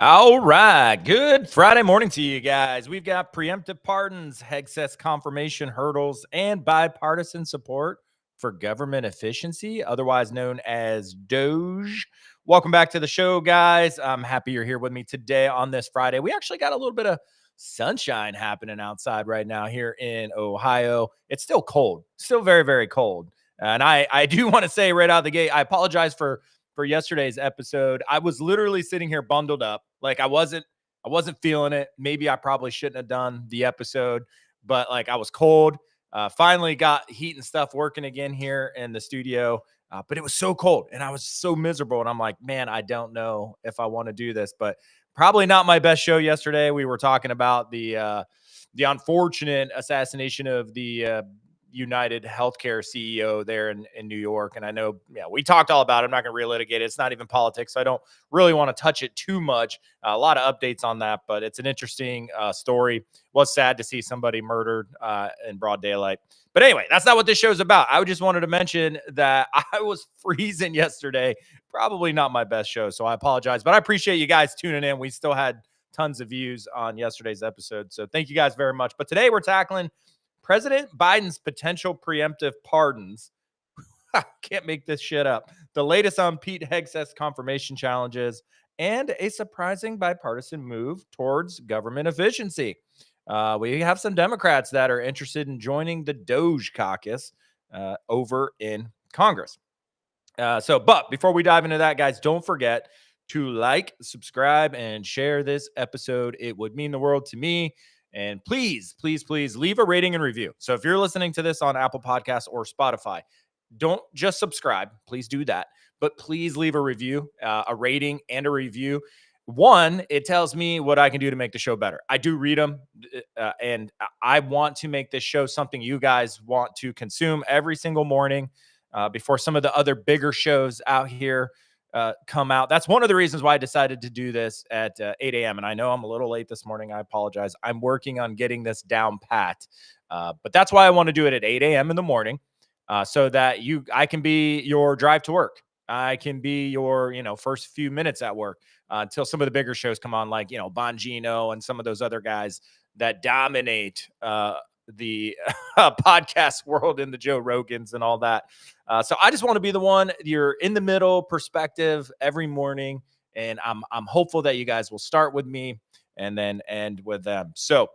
All right. Good Friday morning to you guys. We've got preemptive pardons, Hegseth confirmation hurdles, and bipartisan support for government efficiency, otherwise known as Doge. Welcome back to the show, guys. I'm happy you're here with me today on this Friday. We actually got a little bit of sunshine happening outside right now here in Ohio. It's still cold, still very, very cold. And I do want to say right out the gate, I apologize for yesterday's episode. I was literally sitting here bundled up. Like I wasn't feeling it. Maybe I probably shouldn't have done the episode, but like I was cold. Finally got heat and stuff working again here in the studio. But it was so cold and I was so miserable. And I'm like, man, I don't know if I want to do this, but probably not my best show yesterday. We were talking about the unfortunate assassination of the United Healthcare CEO there in New York. And I know, yeah, we talked all about it. I'm not going to relitigate it. It's not even politics. So I don't really want to touch it too much. A lot of updates on that, but it's an interesting story. Was sad to see somebody murdered in broad daylight. But anyway, that's not what this show's about. I just wanted to mention that I was freezing yesterday. Probably not my best show. So I apologize, but I appreciate you guys tuning in. We still had tons of views on yesterday's episode. So thank you guys very much. But today we're tackling President Biden's potential preemptive pardons. Can't make this shit up. The latest on Pete Hegseth's confirmation challenges and a surprising bipartisan move towards government efficiency. We have some Democrats that are interested in joining the Doge caucus over in Congress. But before we dive into that, guys, don't forget to like, subscribe, and share this episode. It would mean the world to me. And please, please, please leave a rating and review. So if you're listening to this on Apple Podcasts or Spotify, don't just subscribe. Please do that. But please leave a review, a rating, and a review. One, it tells me what I can do to make the show better. I do read them, and I want to make this show something you guys want to consume every single morning before some of the other bigger shows out here come out. That's one of the reasons why I decided to do this at 8 a.m. And I know I'm a little late this morning. I apologize. I'm working on getting this down pat. But that's why I want to do it at 8 a.m. in the morning so that I can be your drive to work. I can be your, first few minutes at work until some of the bigger shows come on, like, Bongino and some of those other guys that dominate the podcast world and the Joe Rogans and all that. So I just want to be the one, you're in the middle perspective every morning. And I'm hopeful that you guys will start with me and then end with them. So,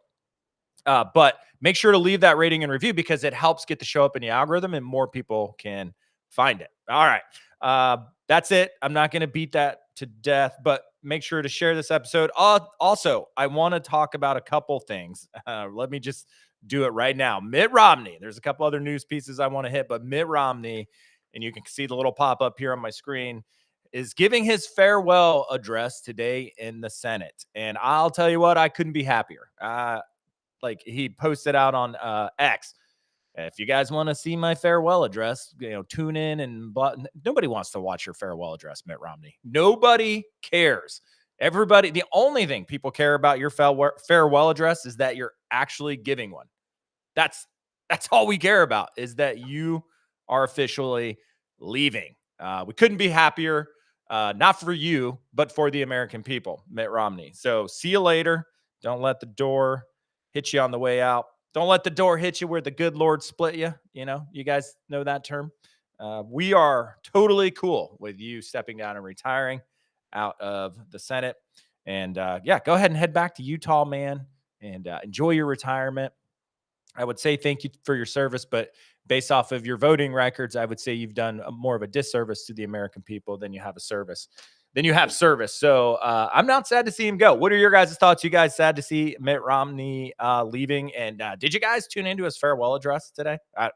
but make sure to leave that rating and review because it helps get the show up in the algorithm and more people can find it. All right. That's it. I'm not going to beat that to death, but make sure to share this episode. Also, I want to talk about a couple things. Let me just do it right now. Mitt Romney. There's a couple other news pieces I want to hit, but Mitt Romney, and you can see the little pop up here on my screen, is giving his farewell address today in the Senate. And I'll tell you what, I couldn't be happier. Like he posted out on X. If you guys want to see my farewell address, tune in and nobody wants to watch your farewell address, Mitt Romney. Nobody cares. Everybody, the only thing people care about your farewell address is that you're actually giving one. That's all we care about, is that you are officially leaving. We couldn't be happier, not for you, but for the American people, Mitt Romney. So see you later. Don't let the door hit you on the way out. Don't let the door hit you where the good Lord split you. You guys know that term. We are totally cool with you stepping down and retiring out of the Senate. And go ahead and head back to Utah, man, and enjoy your retirement. I would say thank you for your service, but based off of your voting records, I would say you've done more of a disservice to the American people than you have service. So I'm not sad to see him go. What are your guys' thoughts? You guys sad to see Mitt Romney leaving? And did you guys tune into his farewell address today? I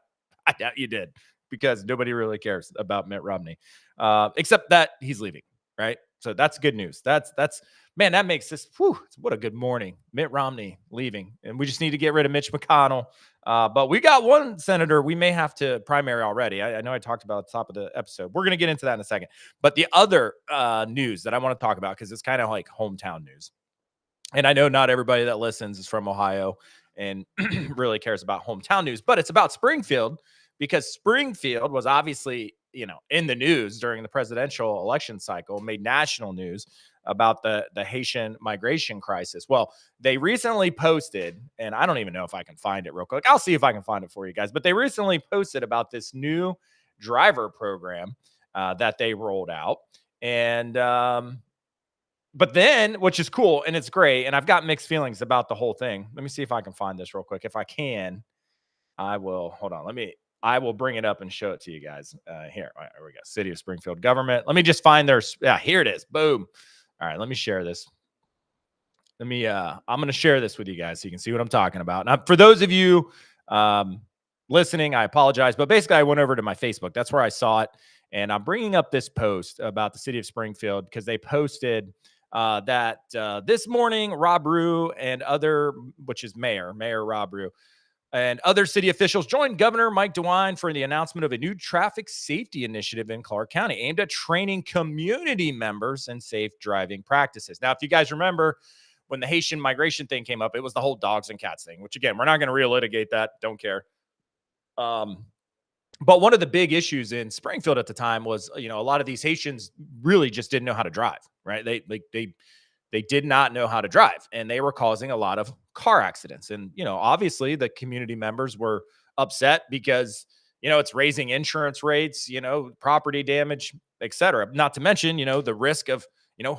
doubt you did, because nobody really cares about Mitt Romney, except that he's leaving, right? So that's good news. That's man, that makes this, what a good morning. Mitt Romney leaving. And we just need to get rid of Mitch McConnell. But we got one senator we may have to primary already. I know I talked about at the top of the episode. We're going to get into that in a second. But the other news that I want to talk about, because it's kind of like hometown news. And I know not everybody that listens is from Ohio and really cares about hometown news, but it's about Springfield, because Springfield was obviously, in the news during the presidential election cycle, made national news about the Haitian migration crisis. Well, they recently posted, and I don't even know if I can find it real quick. I'll see if I can find it for you guys. But they recently posted about this new driver program that they rolled out, and but then, which is cool and it's great, and I've got mixed feelings about the whole thing. Let me see if I can find this real quick. If I can, I will. Hold on. I will bring it up and show it to you guys. Here, all right, here we go. City of Springfield government. Let me just find their. Yeah, here it is. Boom. All right, let me share this. I'm going to share this with you guys so you can see what I'm talking about. Now, for those of you listening, I apologize, but basically, I went over to my Facebook. That's where I saw it, and I'm bringing up this post about the city of Springfield because they posted that this morning, Rob Rue and other, which is Mayor Rob Rue, and other city officials joined Governor Mike DeWine for the announcement of a new traffic safety initiative in Clark County aimed at training community members in safe driving practices. Now, if you guys remember, when the Haitian migration thing came up, it was the whole dogs and cats thing, which again, we're not going to relitigate that. Don't care. But one of the big issues in Springfield at the time was, a lot of these Haitians really just didn't know how to drive, right? They did not know how to drive, and they were causing a lot of car accidents. And, obviously the community members were upset because, it's raising insurance rates, property damage, et cetera. Not to mention, the risk of,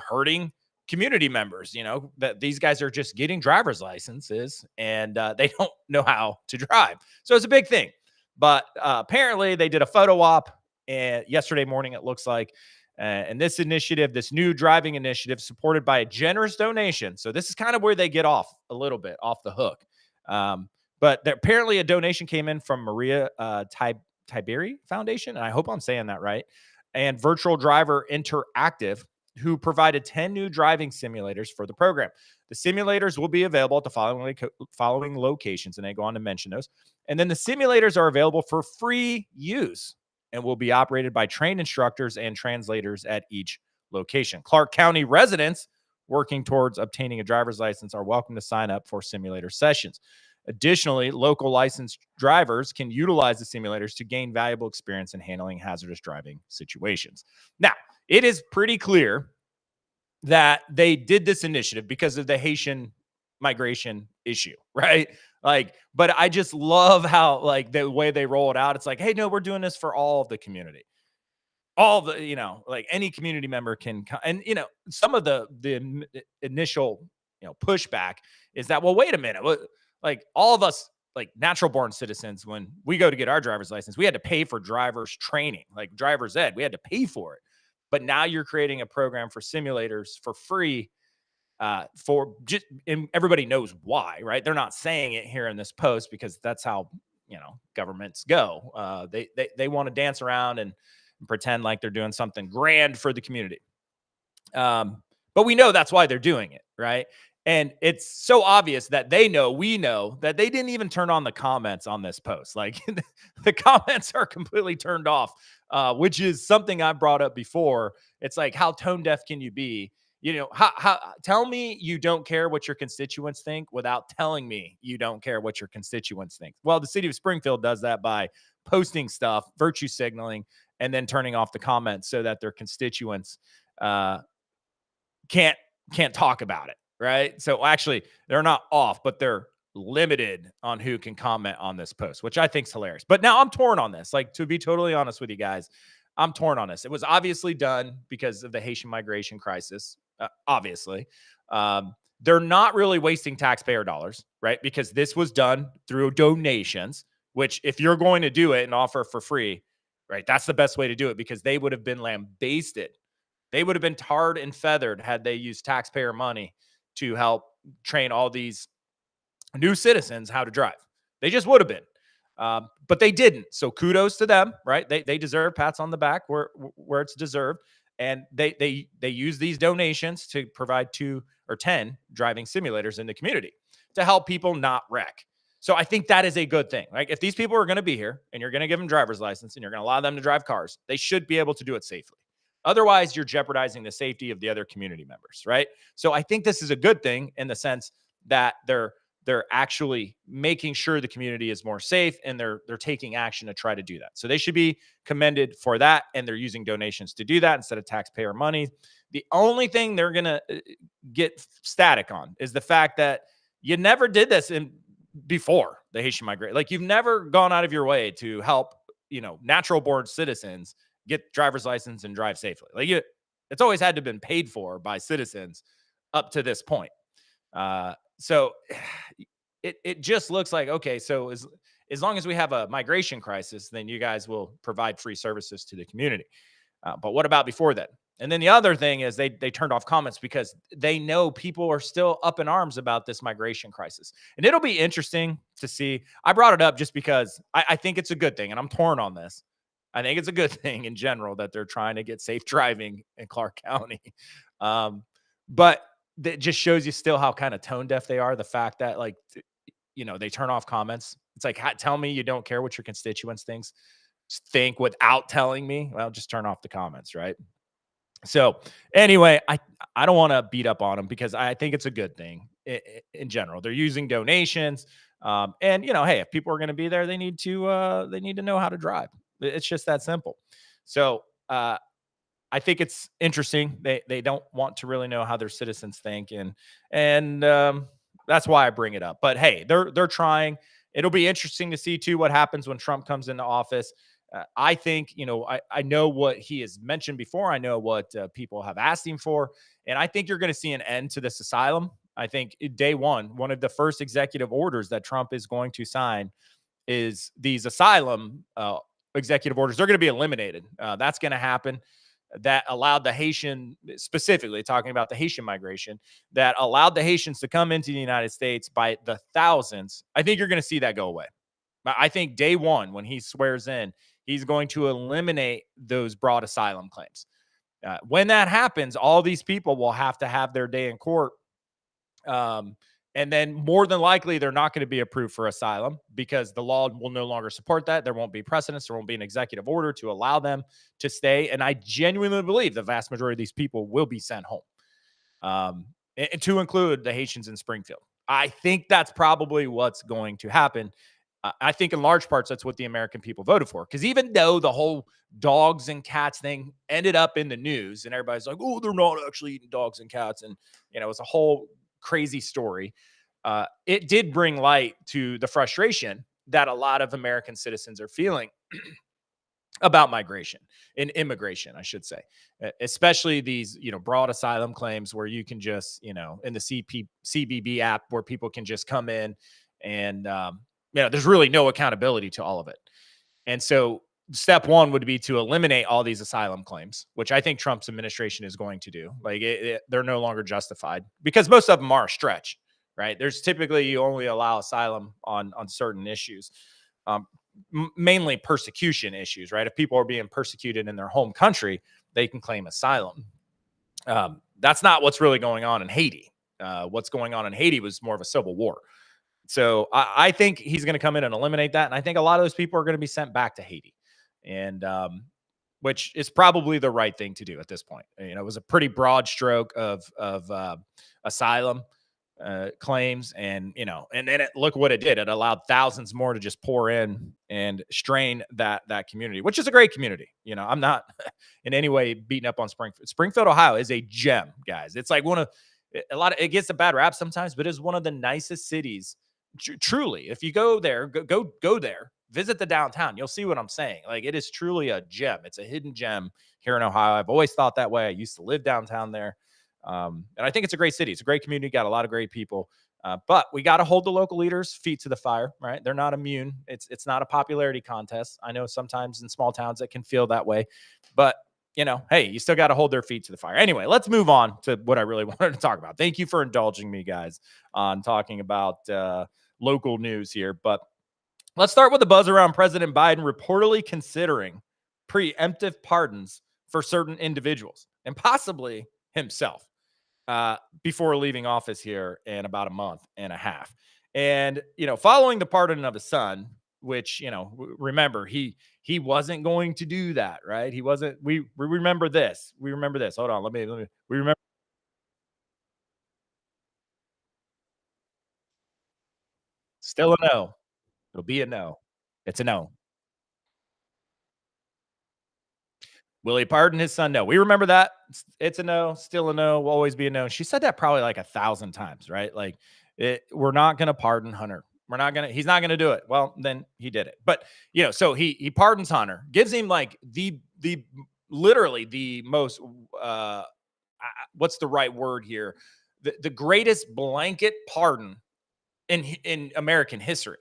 hurting community members, that these guys are just getting driver's licenses and they don't know how to drive. So it's a big thing. But apparently they did a photo op and yesterday morning, it looks like, and this initiative, this new driving initiative, supported by a generous donation. So this is kind of where they get off a little bit off the hook. But apparently a donation came in from Maria Tiberi Foundation, and I hope I'm saying that right, and Virtual Driver Interactive, who provided 10 new driving simulators for the program. The simulators will be available at the following locations, and they go on to mention those. And then the simulators are available for free use and will be operated by trained instructors and translators at each location. Clark County residents working towards obtaining a driver's license are welcome to sign up for simulator sessions. Additionally, local licensed drivers can utilize the simulators to gain valuable experience in handling hazardous driving situations. Now, it is pretty clear that they did this initiative because of the Haitian migration issue, right? But I just love how, the way they roll it out. It's like, hey, no, we're doing this for all of the community. All the, any community member can come. And, some of the initial, pushback is that, well, wait a minute. All of us, natural born citizens, when we go to get our driver's license, we had to pay for driver's training, like driver's ed. We had to pay for it. But now you're creating a program for simulators for free and everybody knows why, right? They're not saying it here in this post because that's how, governments go. They want to dance around and pretend like they're doing something grand for the community. But we know that's why they're doing it, right? And it's so obvious that we know that they didn't even turn on the comments on this post. The comments are completely turned off, which is something I brought up before. It's like, how tone deaf can you be? How tell me you don't care what your constituents think without telling me you don't care what your constituents think. Well, the city of Springfield does that by posting stuff, virtue signaling, and then turning off the comments so that their constituents can't talk about it. Right. So actually, they're not off, but they're limited on who can comment on this post, which I think is hilarious. But now I'm torn on this. To be totally honest with you guys, I'm torn on this. It was obviously done because of the Haitian migration crisis. Obviously, they're not really wasting taxpayer dollars, right? Because this was done through donations, which if you're going to do it and offer for free, right, that's the best way to do it because they would have been lambasted. They would have been tarred and feathered had they used taxpayer money to help train all these new citizens how to drive. They just would have been. But they didn't. So kudos to them, right? They deserve pats on the back where it's deserved. And they use these donations to provide 2 or 10 driving simulators in the community to help people not wreck. So I think that is a good thing. If these people are going to be here and you're going to give them driver's license and you're going to allow them to drive cars, they should be able to do it safely. Otherwise, you're jeopardizing the safety of the other community members, right? So I think this is a good thing in the sense that they're they're actually making sure the community is more safe, and they're taking action to try to do that. So they should be commended for that, and they're using donations to do that instead of taxpayer money. The only thing they're going to get static on is the fact that you never did this in before the Haitian migration. Like, you've never gone out of your way to help, natural born citizens get driver's license and drive safely. It's always had to have been paid for by citizens up to this point. So it just looks like, okay, so as long as we have a migration crisis, then you guys will provide free services to the community. But what about before then? And then the other thing is they turned off comments because they know people are still up in arms about this migration crisis. And it'll be interesting to see. I brought it up just because I think it's a good thing, and I'm torn on this. I think it's a good thing in general that they're trying to get safe driving in Clark County. But that just shows you still how kind of tone deaf they are. The fact that, like, they turn off comments. It's like, tell me you don't care what your constituents think without telling me. Well, just turn off the comments, right? So anyway, I don't want to beat up on them because I think it's a good thing in general. They're using donations, and hey, if people are going to be there, they need to know how to drive. It's just that simple. So I think it's interesting. They don't want to really know how their citizens think, and that's why I bring it up. But hey, they're trying. It'll be interesting to see too what happens when Trump comes into office. I think, I know what he has mentioned before. I know what people have asked him for, and I think you're going to see an end to this asylum. I think day one of the first executive orders that Trump is going to sign is these asylum executive orders. They're going to be eliminated. That's going to happen. That allowed the Haitian, specifically talking about the Haitian migration, that allowed the Haitians to come into the United States by the thousands. I think you're going to see that go away. I think day one, when he swears in, he's going to eliminate those broad asylum claims. When that happens, all these people will have to have their day in court. And then more than likely, they're not going to be approved for asylum because the law will no longer support that. There won't be precedents. There won't be an executive order to allow them to stay. And I genuinely believe the vast majority of these people will be sent home, and to include the Haitians in Springfield. I think that's probably what's going to happen. I think in large parts, that's what the American people voted for. Because even though the whole dogs and cats thing ended up in the news and everybody's like, oh, they're not actually eating dogs and cats. And, it's a whole crazy story. It did bring light to the frustration that a lot of American citizens are feeling about migration and immigration, I should say, especially these, broad asylum claims where you can just, in the CBB app where people can just come in and, there's really no accountability to all of it. And so step one would be to eliminate all these asylum claims, which I think Trump's administration is going to do. Like they're no longer justified because most of them are a stretch, right? There's typically, you only allow asylum on certain issues. Mainly persecution issues, right? If people are being persecuted in their home country, they can claim asylum. That's not what's really going on in Haiti. What's going on in Haiti was more of a civil war. So I think he's going to come in and eliminate that. And I think a lot of those people are going to be sent back to Haiti, and which is probably the right thing to do at this point. It was a pretty broad stroke of asylum claims, and then look what it did. It allowed thousands more to just pour in and strain that community, which is a great community. I'm not in any way beating up on Springfield, Ohio is a gem, guys. It's like it gets a bad rap sometimes, but it's one of the nicest cities. Truly, if you go there, go there, visit the downtown, you'll see what I'm saying. Like, it is truly a gem. It's a hidden gem here in Ohio. I've always thought that way. I used to live downtown there. And I think it's a great city. It's a great community. Got a lot of great people. But we got to hold the local leaders' feet to the fire, right? They're not immune. It's not a popularity contest. I know sometimes in small towns it can feel that way, but hey, you still got to hold their feet to the fire. Anyway, let's move on to what I really wanted to talk about. Thank you for indulging me, guys, on talking about local news here. But let's start with the buzz around President Biden reportedly considering preemptive pardons for certain individuals and possibly himself before leaving office here in about a month and a half. And, following the pardon of his son, which, remember, he wasn't going to do that, right? He wasn't. We remember this. We remember this. Hold on. Let me, we remember. Still a no. It'll be a no. It's a no. Will he pardon his son? No. We remember that. It's a no, still a no, will always be a no. She said that probably like 1,000 times, right? Like, we're not going to pardon Hunter. He's not going to do it. Well, then he did it. But, so he pardons Hunter, gives him like the literally the most, what's the right word here? The greatest blanket pardon in American history,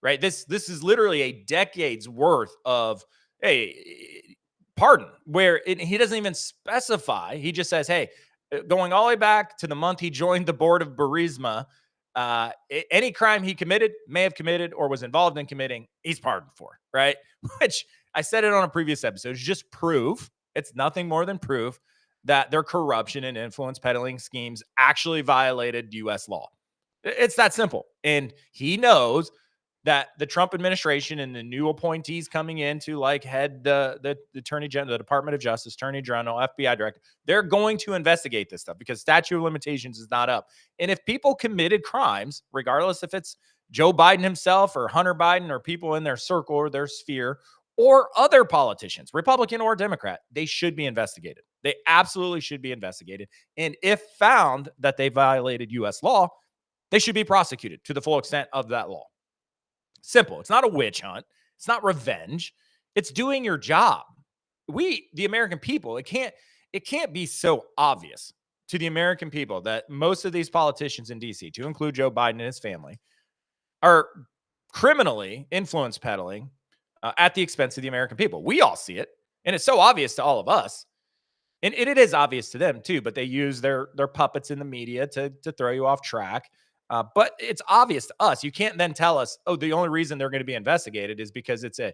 right? This is literally a decade's worth of, hey, pardon, where he doesn't even specify. He just says, hey, going all the way back to the month he joined the board of Burisma, any crime he committed, may have committed, or was involved in committing, he's pardoned for, right? Which I said it on a previous episode, is just proof. It's nothing more than proof that their corruption and influence peddling schemes actually violated U.S. law. It's that simple. And he knows that the Trump administration and the new appointees coming in to like head the Attorney General, the Department of Justice, Attorney General, FBI Director, they're going to investigate this stuff because statute of limitations is not up. And if people committed crimes, regardless if it's Joe Biden himself or Hunter Biden or people in their circle or their sphere or other politicians, Republican or Democrat, they should be investigated. They absolutely should be investigated. And if found that they violated U.S. law, they should be prosecuted to the full extent of that law. Simple. It's not a witch hunt. It's not revenge. It's doing your job. We, the American people, it can't be so obvious to the American people that most of these politicians in DC, to include Joe Biden and his family, are criminally influence peddling at the expense of the American people. We all see it, and it's so obvious to all of us. And it is obvious to them too, but they use their puppets in the media to throw you off track. But it's obvious to us. You can't then tell us, oh, the only reason they're going to be investigated is because it's a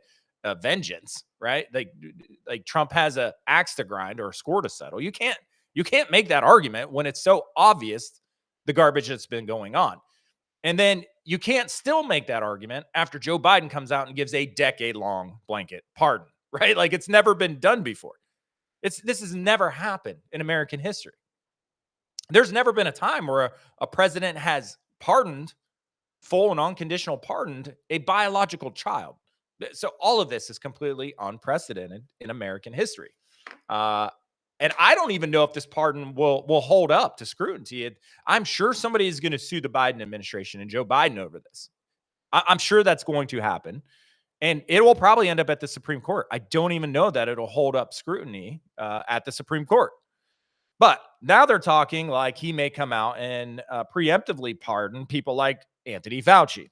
vengeance, right? Like Trump has a axe to grind or a score to settle. You can't make that argument when it's so obvious the garbage that's been going on. And then you can't still make that argument after Joe Biden comes out and gives a decade-long blanket pardon, right? Like it's never been done before. This has never happened in American history. There's never been a time where a president has pardoned, full and unconditional pardoned, a biological child. So all of this is completely unprecedented in American history. And I don't even know if this pardon will hold up to scrutiny. I'm sure somebody is going to sue the Biden administration and Joe Biden over this. I'm sure that's going to happen. And it will probably end up at the Supreme Court. I don't even know that it'll hold up scrutiny at the Supreme Court. But now they're talking like he may come out and preemptively pardon people like Anthony Fauci,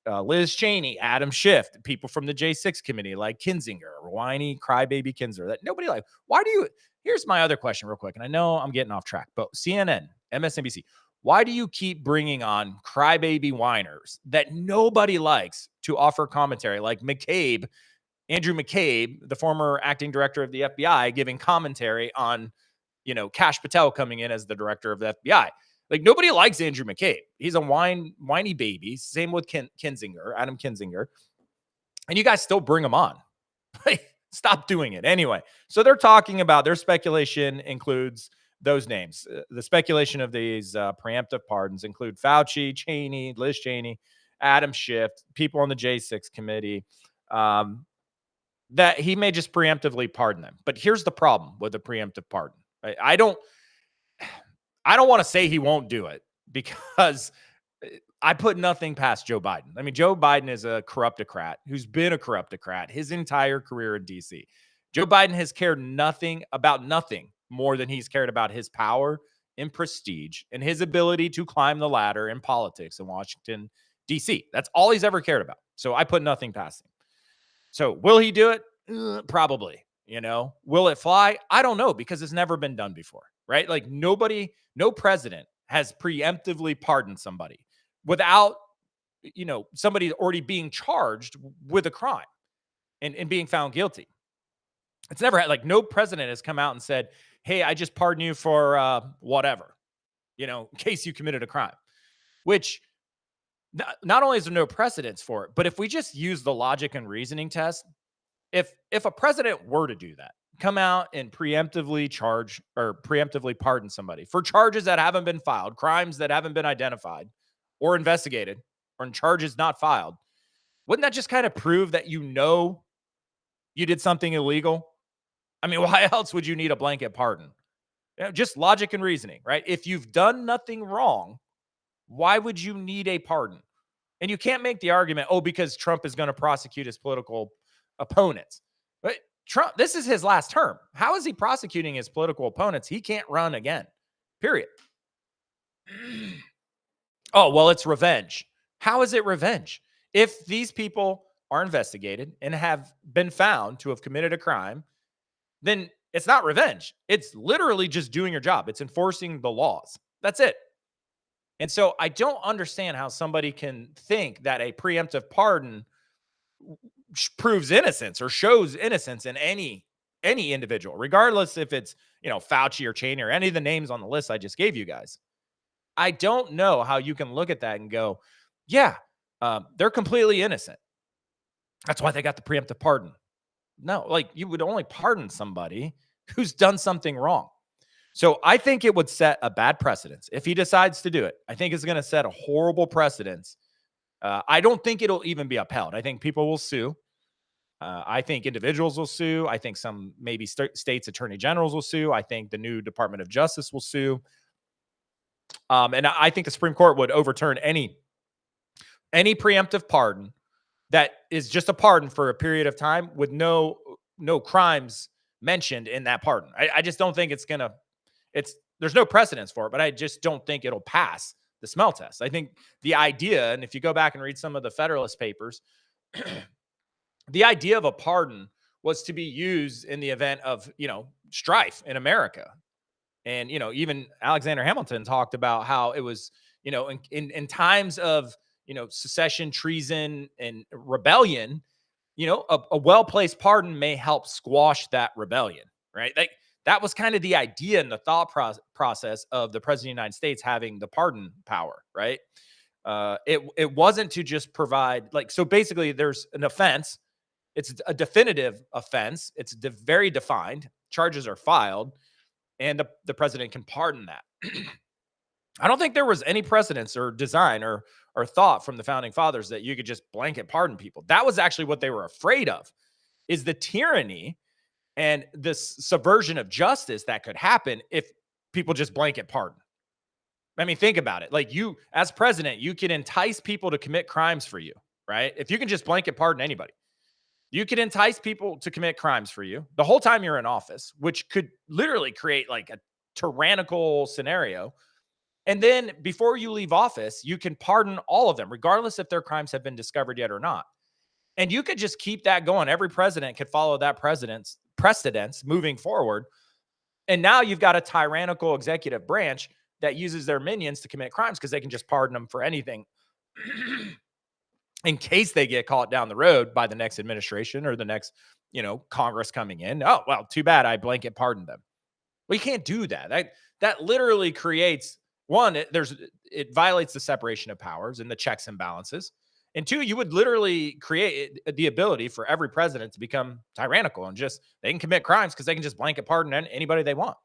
Liz Cheney, Adam Schiff, people from the J6 committee like Kinzinger, whiny crybaby Kinzinger that nobody like. Here's my other question real quick. And I know I'm getting off track, but CNN, MSNBC, why do you keep bringing on crybaby whiners that nobody likes to offer commentary like Andrew McCabe, the former acting director of the FBI, giving commentary on, Kash Patel coming in as the director of the FBI. Like nobody likes Andrew McCabe. He's a whiny baby. Same with Kinzinger, Adam Kinzinger. And you guys still bring him on. Stop doing it. Anyway, so they're talking about their speculation includes those names. The speculation of these preemptive pardons include Fauci, Cheney, Liz Cheney, Adam Schiff, people on the J6 committee, that he may just preemptively pardon them. But here's the problem with the preemptive pardon. I don't want to say he won't do it because I put nothing past Joe Biden. I mean, Joe Biden is a corruptocrat who's been a corruptocrat his entire career in DC. Joe Biden has cared nothing more than he's cared about his power and prestige and his ability to climb the ladder in politics in Washington, D.C. That's all he's ever cared about. So I put nothing past him. So will he do it? Probably. Will it fly? I don't know because it's never been done before, right? Like no president has preemptively pardoned somebody without, somebody already being charged with a crime and being found guilty. It's never had, like, no president has come out and said, hey, I just pardon you for whatever, in case you committed a crime, which not only is there no precedence for it, but if we just use the logic and reasoning test, if a president were to do that, come out and preemptively charge or preemptively pardon somebody for charges that haven't been filed, crimes that haven't been identified or investigated or charges not filed, wouldn't that just kind of prove that you did something illegal? I mean, why else would you need a blanket pardon? Just logic and reasoning, right? If you've done nothing wrong, why would you need a pardon? And you can't make the argument, oh, because Trump is going to prosecute his political opponents. But Trump, this is his last term. How is he prosecuting his political opponents? He can't run again, period. Oh, well, it's revenge. How is it revenge? If these people are investigated and have been found to have committed a crime, then it's not revenge. It's literally just doing your job. It's enforcing the laws. That's it. And so I don't understand how somebody can think that a preemptive pardon proves innocence or shows innocence in any individual, regardless if it's, Fauci or Cheney or any of the names on the list I just gave you guys. I don't know how you can look at that and go, yeah, they're completely innocent. That's why they got the preemptive pardon. No, like you would only pardon somebody who's done something wrong. So I think it would set a bad precedence if he decides to do it. I think it's going to set a horrible precedence. I don't think it'll even be upheld. I think people will sue. I think individuals will sue. I think some maybe states attorney generals will sue. I think the new Department of Justice will sue. And I think the Supreme Court would overturn any preemptive pardon that is just a pardon for a period of time with no crimes mentioned in that pardon. I just don't think there's no precedence for it, but I just don't think it'll pass the smell test. I think the idea, and if you go back and read some of the Federalist Papers, the idea of a pardon was to be used in the event of, strife in America. And, even Alexander Hamilton talked about how it was, in times of, secession, treason, and rebellion, a well-placed pardon may help squash that rebellion, right? That was kind of the idea and the thought process of the president of the United States having the pardon power, right? It wasn't to just provide, so basically there's an offense. It's a definitive offense. It's very defined. Charges are filed, and the president can pardon that. I don't think there was any precedence or design or thought from the founding fathers that you could just blanket pardon people. That was actually what they were afraid of, is the tyranny and this subversion of justice that could happen if people just blanket pardon. I mean, think about it. Like, you, as president, you can entice people to commit crimes for you, right? If you can just blanket pardon anybody, you can entice people to commit crimes for you the whole time you're in office, which could literally create like a tyrannical scenario. And then before you leave office, you can pardon all of them, regardless if their crimes have been discovered yet or not. And you could just keep that going. Every president could follow that precedence moving forward. And now you've got a tyrannical executive branch that uses their minions to commit crimes because they can just pardon them for anything in case they get caught down the road by the next administration or the next, Congress coming in. Oh, well, too bad I blanket pardoned them. Well, you can't do that. That literally creates, one, it violates the separation of powers and the checks and balances. And two, you would literally create the ability for every president to become tyrannical and just, they can commit crimes because they can just blanket pardon anybody they want.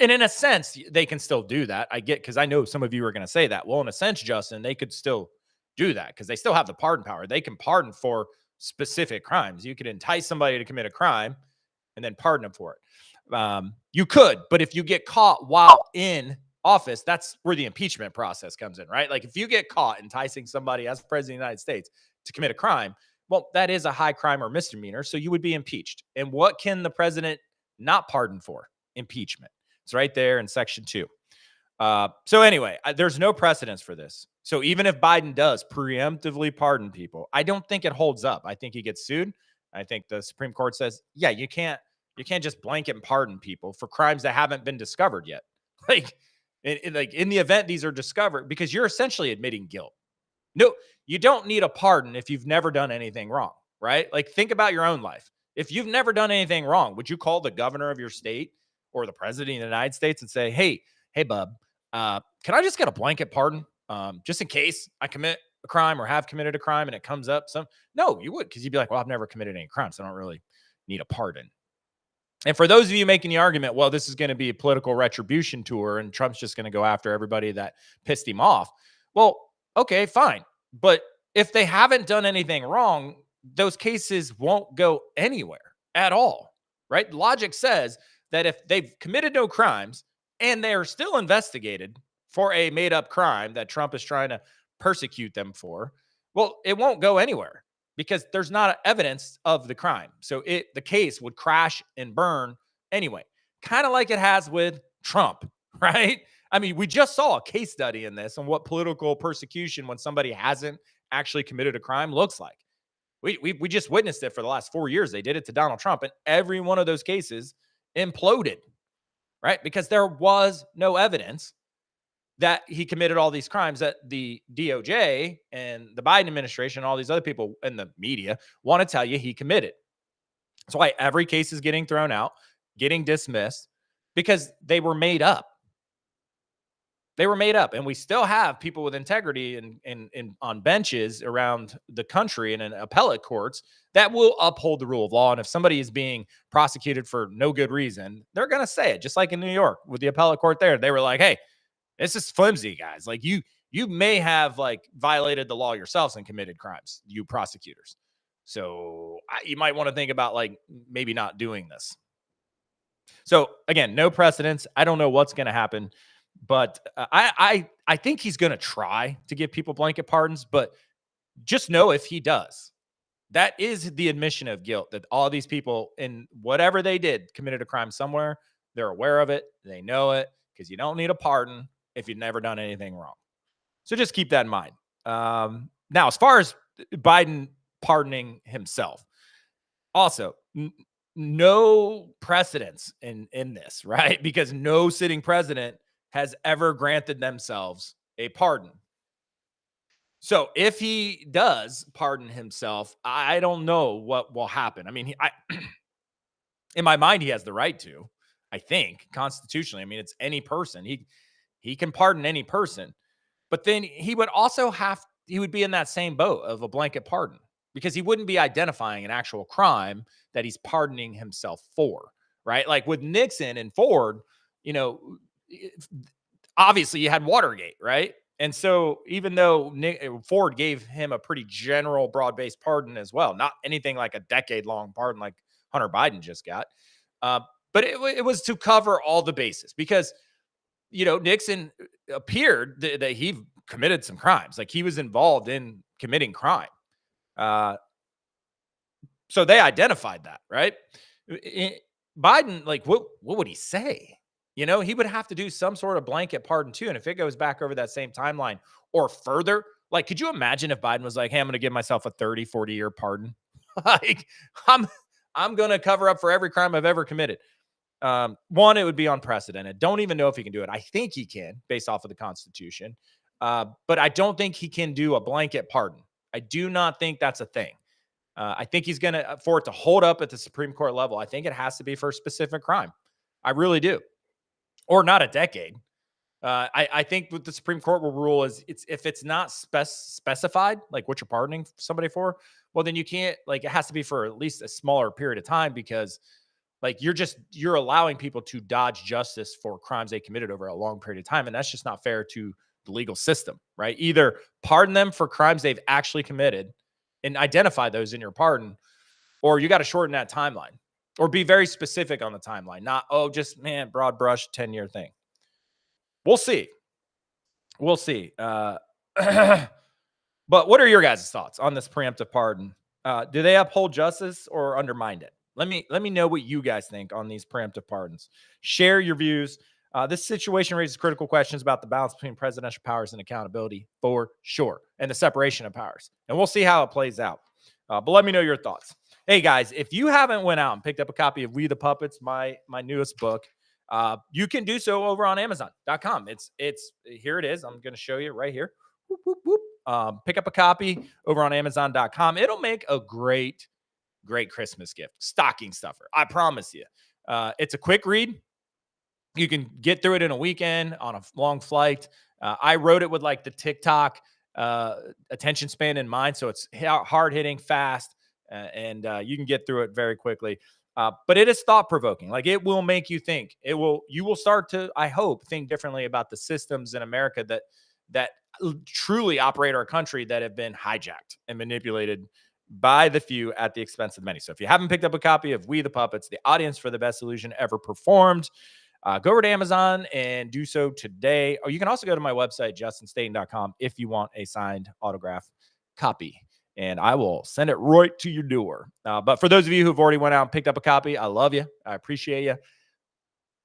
And in a sense, they can still do that. I get, because I know some of you are going to say that. Well, in a sense, Justin, they could still do that because they still have the pardon power. They can pardon for specific crimes. You could entice somebody to commit a crime and then pardon them for it. You could, but if you get caught while in office, that's where the impeachment process comes in, right? Like, if you get caught enticing somebody as president of the United States to commit a crime, well, that is a high crime or misdemeanor, so you would be impeached. And what can the president not pardon for? Impeachment. It's right there in Section 2. So anyway, there's no precedence for this. So even if Biden does preemptively pardon people, I don't think it holds up. I think he gets sued. I think the Supreme Court says, yeah, you can't just blanket and pardon people for crimes that haven't been discovered yet. Like in the event these are discovered, because you're essentially admitting guilt. No, you don't need a pardon if you've never done anything wrong, right? Like, think about your own life. If you've never done anything wrong, would you call the governor of your state or the president of the United States and say, hey, bub, can I just get a blanket pardon just in case I commit a crime or have committed a crime and it comes up? No, you would, because you'd be like, well, I've never committed any crimes, so I don't really need a pardon. And for those of you making the argument, well, this is going to be a political retribution tour and Trump's just going to go after everybody that pissed him off. Well, Okay, fine. But if they haven't done anything wrong, those cases won't go anywhere at all, right? Logic says that if they've committed no crimes and they are still investigated for a made up crime that Trump is trying to persecute them for, well, it won't go anywhere because there's not evidence of the crime. So the case would crash and burn anyway, kind of like it has with Trump, right? I mean, we just saw a case study in this on what political persecution when somebody hasn't actually committed a crime looks like. We just witnessed it for the last 4 years. They did it to Donald Trump, and every one of those cases imploded, right? Because there was no evidence that he committed all these crimes that the DOJ and the Biden administration and all these other people in the media want to tell you he committed. That's why every case is getting thrown out, getting dismissed, because they were made up. They were made up, and we still have people with integrity in on benches around the country and in appellate courts that will uphold the rule of law. And if somebody is being prosecuted for no good reason, they're going to say it. Just like in New York with the appellate court there, they were like, "Hey, this is flimsy, guys. Like you may have like violated the law yourselves and committed crimes, you prosecutors. So you might want to think about like maybe not doing this." So again, no precedents. I don't know what's going to happen, but I think he's going to try to give people blanket pardons. But just know if he does, that is the admission of guilt that all these people in whatever they did committed a crime somewhere. They're aware of it. They know it because you don't need a pardon if you've never done anything wrong. So just keep that in mind. Now, as far as Biden pardoning himself, also no precedence in this, right? Because no sitting president has ever granted themselves a pardon. So if he does pardon himself, I don't know what will happen. I mean, in my mind, he has the right to. I think constitutionally. I mean, it's any person. He can pardon any person, but then he would be in that same boat of a blanket pardon because he wouldn't be identifying an actual crime that he's pardoning himself for, right? Like with Nixon and Ford, you know, obviously you had Watergate, right? And so even though Ford gave him a pretty general broad-based pardon as well, not anything like a decade-long pardon like Hunter Biden just got, uh, but it was to cover all the bases because, Nixon appeared that he committed some crimes. Like he was involved in committing crime. Uh, so they identified that, right? Biden, like, what would he say? He would have to do some sort of blanket pardon too. And if it goes back over that same timeline or further, like, could you imagine if Biden was like, "Hey, I'm going to give myself a 30, 40-year pardon"? Like, I'm going to cover up for every crime I've ever committed. One, it would be unprecedented. Don't even know if he can do it. I think he can based off of the Constitution. But I don't think he can do a blanket pardon. I do not think that's a thing. I think he's going to, for it to hold up at the Supreme Court level, I think it has to be for a specific crime. I really do. Or not a decade. I think what the Supreme Court will rule is if it's not specified, like what you're pardoning somebody for, well, then you can't, like, it has to be for at least a smaller period of time because, like, you're allowing people to dodge justice for crimes they committed over a long period of time. And that's just not fair to the legal system, right? Either pardon them for crimes they've actually committed and identify those in your pardon, or you got to shorten that timeline or be very specific on the timeline. Not, just, man, broad brush 10-year thing. We'll see. We'll see. But what are your guys' thoughts on this preemptive pardon? Do they uphold justice or undermine it? Let me know what you guys think on these preemptive pardons. Share your views. This situation raises critical questions about the balance between presidential powers and accountability for sure, and the separation of powers. And we'll see how it plays out. But let me know your thoughts. Hey guys, if you haven't went out and picked up a copy of We the Puppets, my newest book, you can do so over on Amazon.com. It's here it is. I'm going to show you right here. Whoop, whoop, whoop. Pick up a copy over on Amazon.com. It'll make a great Christmas gift, stocking stuffer. I promise you. It's a quick read. You can get through it in a weekend on a long flight. I wrote it with like the TikTok attention span in mind. So it's hard hitting, fast, and you can get through it very quickly. But it is thought provoking. Like, it will make you think. You will start to, I hope, think differently about the systems in America that that truly operate our country that have been hijacked and manipulated by the few at the expense of the many. So if you haven't picked up a copy of We the Puppets, the audience for the best illusion ever performed, go over to Amazon and do so today. Or you can also go to my website, justinstaten.com, if you want a signed autograph copy. And I will send it right to your door. But for those of you who've already went out and picked up a copy, I love you. I appreciate you.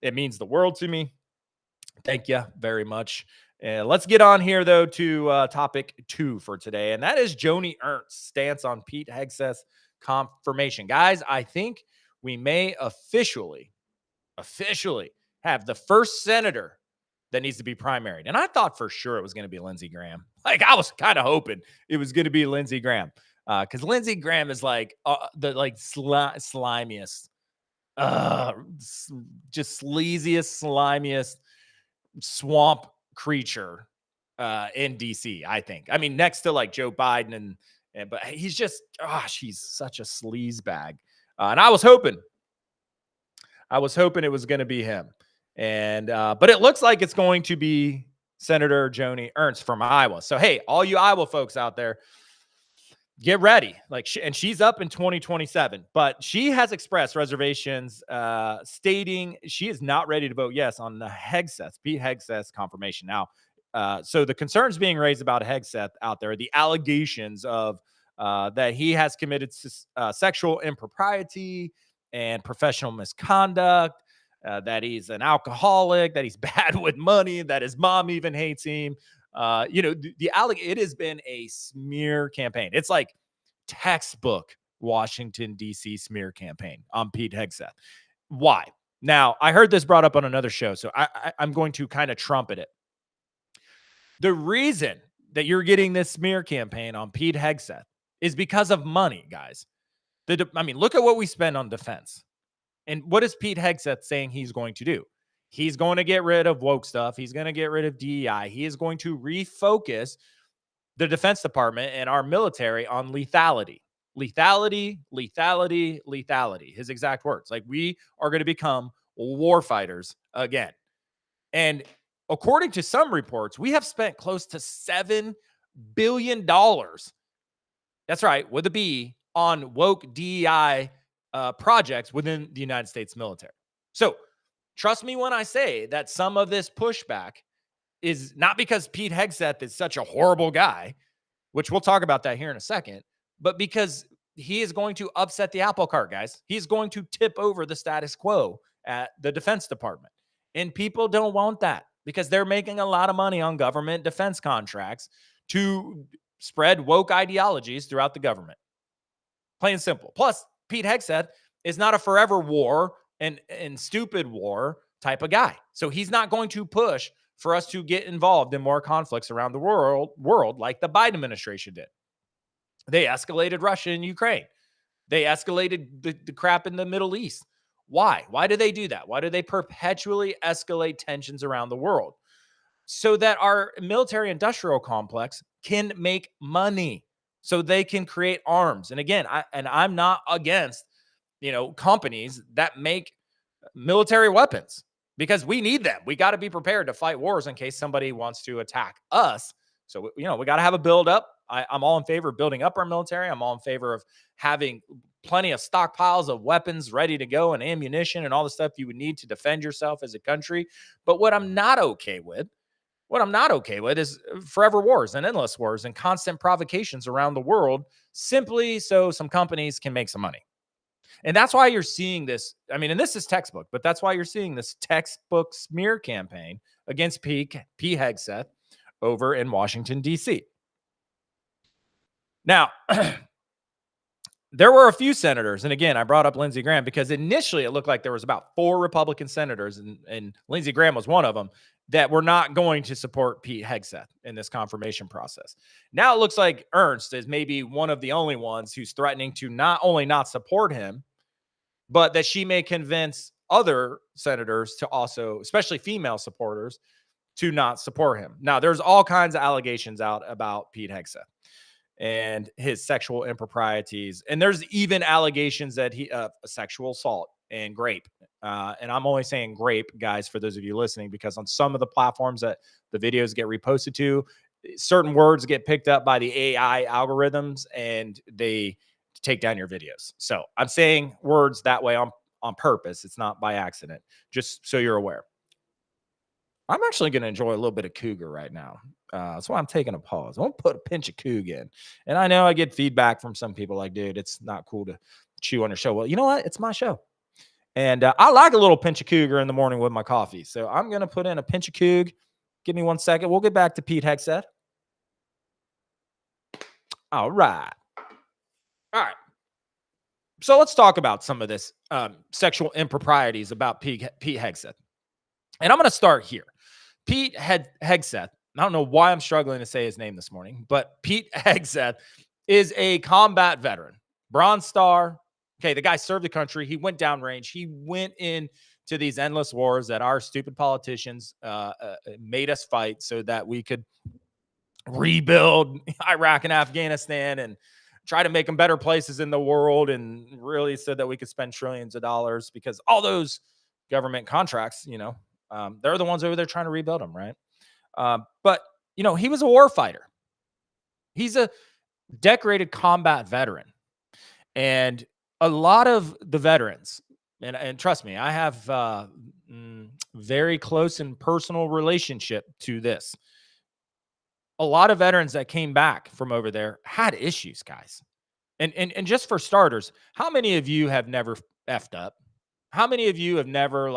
It means the world to me. Thank you very much. Let's get on here, though, to topic 2 for today, and that is Joni Ernst's stance on Pete Hegseth's confirmation. Guys, I think we may officially have the first senator that needs to be primaried. And I thought for sure it was going to be Lindsey Graham. Like, I was kind of hoping it was going to be Lindsey Graham, because Lindsey Graham is like the slimiest, just sleaziest, slimiest swamp creature in DC, I think. I mean, next to like Joe Biden and but he's just, gosh, he's such a sleaze bag. And I was hoping it was going to be him. And but it looks like it's going to be Senator Joni Ernst from Iowa. So hey, all you Iowa folks out there, get ready. Like, and she's up in 2027, but she has expressed reservations, stating she is not ready to vote yes on the Pete Hegseth's confirmation. Now, so the concerns being raised about Hegseth out there, the allegations of that he has committed sexual impropriety and professional misconduct, that he's an alcoholic, that he's bad with money, that his mom even hates him. It has been a smear campaign. It's like textbook Washington, D.C. smear campaign on Pete Hegseth. Why? Now, I heard this brought up on another show, so I'm going to kind of trumpet it. The reason that you're getting this smear campaign on Pete Hegseth is because of money, guys. Look at what we spend on defense. And what is Pete Hegseth saying he's going to do? He's going to get rid of woke stuff. He's going to get rid of DEI. He is going to refocus the Defense Department and our military on lethality. Lethality, lethality, lethality. His exact words. Like, we are going to become war fighters again. And according to some reports, we have spent close to $7 billion. That's right, with a B, on woke DEI projects within the United States military. So trust me when I say that some of this pushback is not because Pete Hegseth is such a horrible guy, which we'll talk about that here in a second, but because he is going to upset the apple cart, guys. He's going to tip over the status quo at the Defense Department. And people don't want that because they're making a lot of money on government defense contracts to spread woke ideologies throughout the government. Plain and simple. Plus, Pete Hegseth is not a forever war and stupid war type of guy. So he's not going to push for us to get involved in more conflicts around the world like the Biden administration did. They escalated Russia and Ukraine. They escalated the crap in the Middle East. Why? Why do they do that? Why do they perpetually escalate tensions around the world? So that our military industrial complex can make money, so they can create arms. And again, I'm not against, companies that make military weapons, because we need them. We got to be prepared to fight wars in case somebody wants to attack us. So, we got to have a build up. I'm all in favor of building up our military. I'm all in favor of having plenty of stockpiles of weapons ready to go and ammunition and all the stuff you would need to defend yourself as a country. But what I'm not okay with is forever wars and endless wars and constant provocations around the world simply so some companies can make some money. And that's why you're seeing this. And this is textbook, but that's why you're seeing this textbook smear campaign against Pete Hegseth over in Washington, D.C. Now, there were a few senators, and again, I brought up Lindsey Graham because initially it looked like there was about 4 Republican senators, and Lindsey Graham was one of them, that were not going to support Pete Hegseth in this confirmation process. Now it looks like Ernst is maybe one of the only ones who's threatening to not only not support him, but that she may convince other senators to also, especially female supporters, to not support him. Now, there's all kinds of allegations out about Pete Hegseth and his sexual improprieties. And there's even allegations that he sexual assault and rape And I'm only saying grape, guys, for those of you listening, because on some of the platforms that the videos get reposted to, certain words get picked up by the AI algorithms and they take down your videos. So I'm saying words that way on purpose. It's not by accident, just so you're aware. I'm actually going to enjoy a little bit of cougar right now. That's why I'm taking a pause. I won't put a pinch of coug in. And I know I get feedback from some people like, dude, it's not cool to chew on your show. Well, you know what? It's my show. And I like a little pinch of cougar in the morning with my coffee. So I'm going to put in a pinch of coug. Give me 1 second. We'll get back to Pete Hegseth. All right. All right. So let's talk about some of this sexual improprieties about Pete Hegseth. And I'm going to start here. Pete Hegseth, I don't know why I'm struggling to say his name this morning, but Pete Hegseth is a combat veteran, Bronze Star. Okay, the guy served the country. He went downrange. He went into these endless wars that our stupid politicians made us fight so that we could rebuild Iraq and Afghanistan and try to make them better places in the world, and really so that we could spend trillions of dollars, because all those government contracts, they're the ones over there trying to rebuild them, right? But, he was a war fighter. He's a decorated combat veteran. And a lot of the veterans, and trust me, I have very close and personal relationship to this. A lot of veterans that came back from over there had issues, guys. And just for starters, how many of you have never effed up? How many of you have never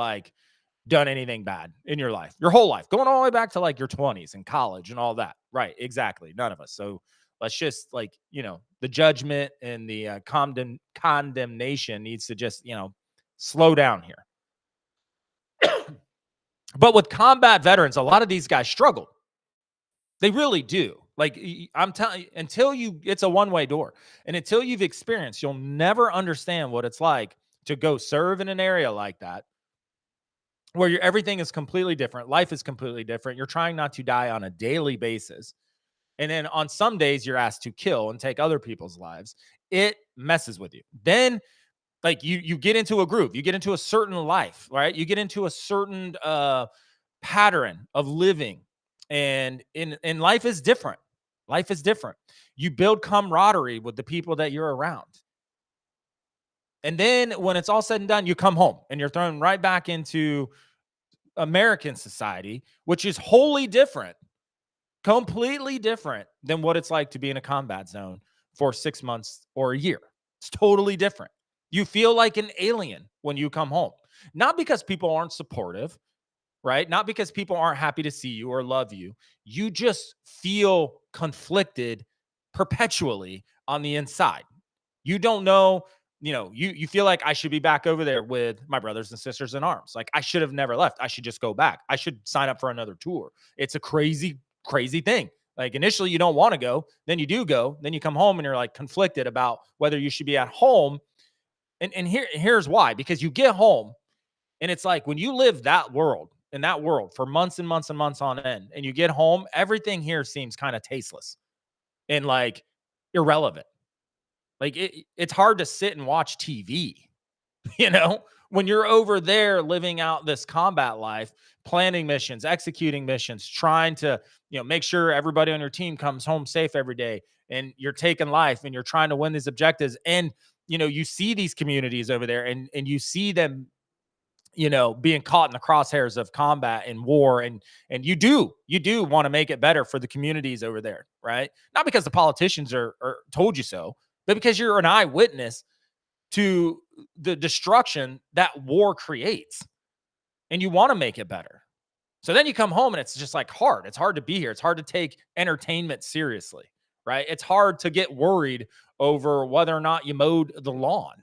done anything bad in your life, your whole life, going all the way back to your 20s and college and all that? Right. Exactly. None of us. So let's just the judgment and the condemnation needs to just, slow down here. But with combat veterans, a lot of these guys struggle. They really do. I'm telling you, it's a one-way door. And until you've experienced, you'll never understand what it's like to go serve in an area like that, where everything is completely different. Life is completely different. You're trying not to die on a daily basis. And then on some days you're asked to kill and take other people's lives. It messes with you. Then you get into a groove, you get into a certain life, right? You get into a certain pattern of living. And in life is different. Life is different. You build camaraderie with the people that you're around. And then when it's all said and done, you come home and you're thrown right back into American society, which is wholly different, completely different than what it's like to be in a combat zone for 6 months or a year. It's totally different. You feel like an alien when you come home, not because people aren't supportive, right? Not because people aren't happy to see you or love you. You just feel conflicted perpetually on the inside. You don't know, you feel like I should be back over there with my brothers and sisters in arms. Like I should have never left. I should just go back. I should sign up for another tour. It's a crazy, crazy thing. Like initially you don't want to go, then you do go, then you come home and you're conflicted about whether you should be at home. And here's why, because you get home and it's like when you live in that world for months and months and months on end, and you get home, everything here seems kind of tasteless and irrelevant. It's hard to sit and watch TV, when you're over there living out this combat life, planning missions, executing missions, trying to, make sure everybody on your team comes home safe every day, and you're taking life and you're trying to win these objectives. And, you see these communities over there and you see them, being caught in the crosshairs of combat and war. And you do want to make it better for the communities over there, right? Not because the politicians are told you so, but because you're an eyewitness to the destruction that war creates, and you want to make it better. So then you come home and it's just hard. It's hard to be here. It's hard to take entertainment seriously, right? It's hard to get worried over whether or not you mowed the lawn,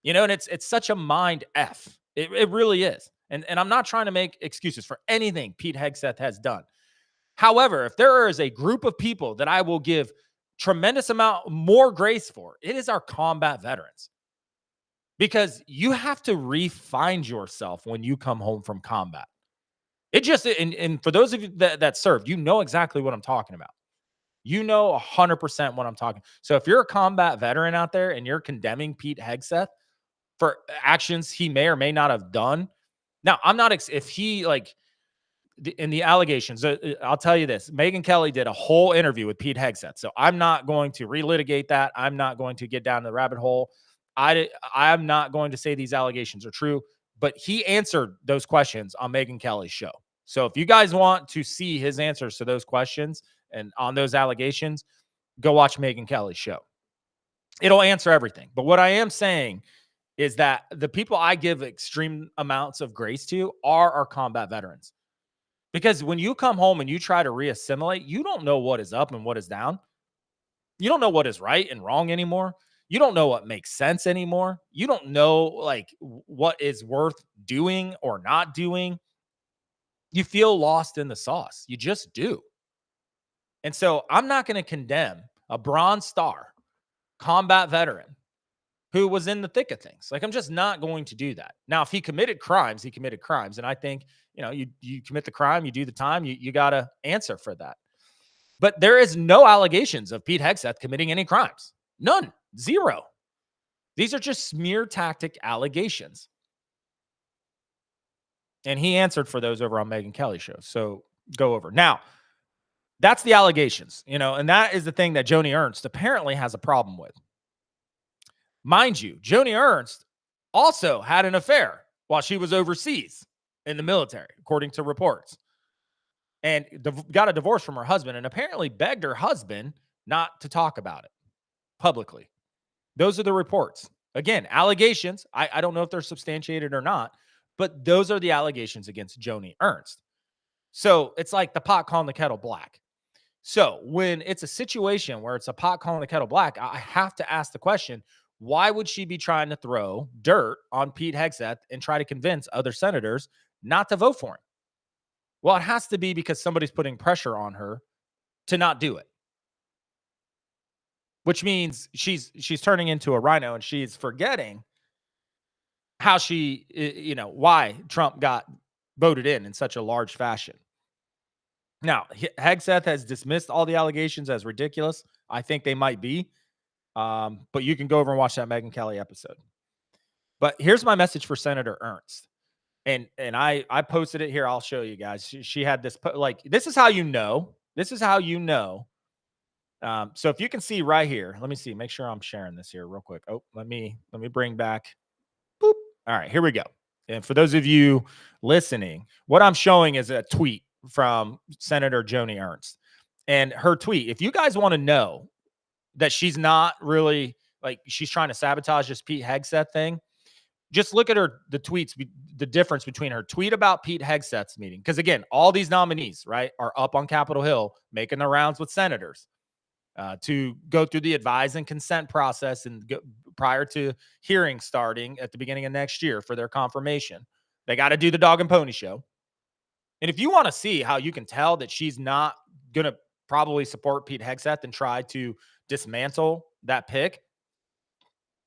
and it's such a mind F. It really is. And I'm not trying to make excuses for anything Pete Hegseth has done. However, if there is a group of people that I will give tremendous amount more grace for, it is our combat veterans. Because you have to re-find yourself when you come home from combat. It just, and for those of you that served, exactly what I'm talking about. 100% what I'm talking. So if you're a combat veteran out there and you're condemning Pete Hegseth, for actions he may or may not have done. Now, I'm not, if he like, in the allegations, I'll tell you this: Megyn Kelly did a whole interview with Pete Hegseth, so I'm not going to relitigate that. I'm not going to get down the rabbit hole. I'm not going to say these allegations are true, but he answered those questions on Megyn Kelly's show. So if you guys want to see his answers to those questions and on those allegations, go watch Megyn Kelly's show. It'll answer everything. But what I am saying is that the people I give extreme amounts of grace to are our combat veterans. Because when you come home and you try to reassimilate, you don't know what is up and what is down. You don't know what is right and wrong anymore. You don't know what makes sense anymore. You don't know like what is worth doing or not doing. You feel lost in the sauce. You just do. And so I'm not going to condemn a Bronze Star combat veteran who was in the thick of things. Like, I'm just not going to do that. Now, if he committed crimes, he committed crimes. And I think, you commit the crime, you do the time, you got to answer for that. But there is no allegations of Pete Hegseth committing any crimes. None. Zero. These are just smear tactic allegations. And he answered for those over on Megyn Kelly's show. So go over. Now, that's the allegations, and that is the thing that Joni Ernst apparently has a problem with. Mind you, Joni Ernst also had an affair while she was overseas in the military, according to reports, and got a divorce from her husband and apparently begged her husband not to talk about it publicly. Those are the reports. Again, allegations. I don't know if they're substantiated or not, but those are the allegations against Joni Ernst. So it's like the pot calling the kettle black. So when it's a situation where it's a pot calling the kettle black, I have to ask the question, why would she be trying to throw dirt on Pete Hegseth and try to convince other senators not to vote for him? Well, it has to be because somebody's putting pressure on her to not do it, which means she's turning into a rhino and she's forgetting how why Trump got voted in such a large fashion. Now, Hegseth has dismissed all the allegations as ridiculous. I think they might be. But you can go over and watch that Megyn Kelly episode. But here's my message for Senator Ernst. And I posted it here. I'll show you guys. She had this, this is how you know. This is how you know. So if you can see right here, let me see. Make sure I'm sharing this here real quick. Oh, let me bring back. Boop. All right, here we go. And for those of you listening, what I'm showing is a tweet from Senator Joni Ernst. And her tweet, if you guys want to know that she's not really she's trying to sabotage this Pete Hegseth thing, just look at the tweets, the difference between her tweet about Pete Hegseth's meeting. Because again, all these nominees, right, are up on Capitol Hill making the rounds with senators to go through the advise and consent process and prior to hearing starting at the beginning of next year for their confirmation. They got to do the dog and pony show. And if you want to see how you can tell that she's not going to probably support Pete Hegseth and try to dismantle that pick,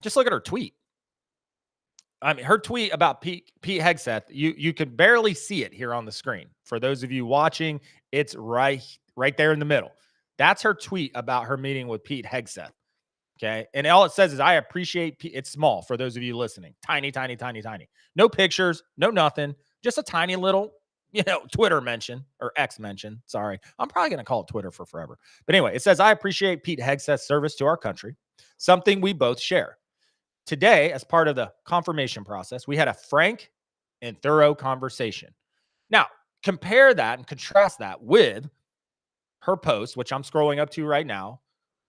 just look at her tweet. I mean, her tweet about Pete Hegseth, you could barely see it here on the screen. For those of you watching, it's right there in the middle. That's her tweet about her meeting with Pete Hegseth. Okay. And all it says is, I appreciate it's small for those of you listening. Tiny, tiny, tiny, tiny. No pictures, no nothing. Just a tiny little, Twitter mention or X mention. Sorry. I'm probably going to call it Twitter for forever. But anyway, it says, I appreciate Pete Hegseth's service to our country, something we both share. Today, as part of the confirmation process, we had a frank and thorough conversation. Now, compare that and contrast that with her post, which I'm scrolling up to right now,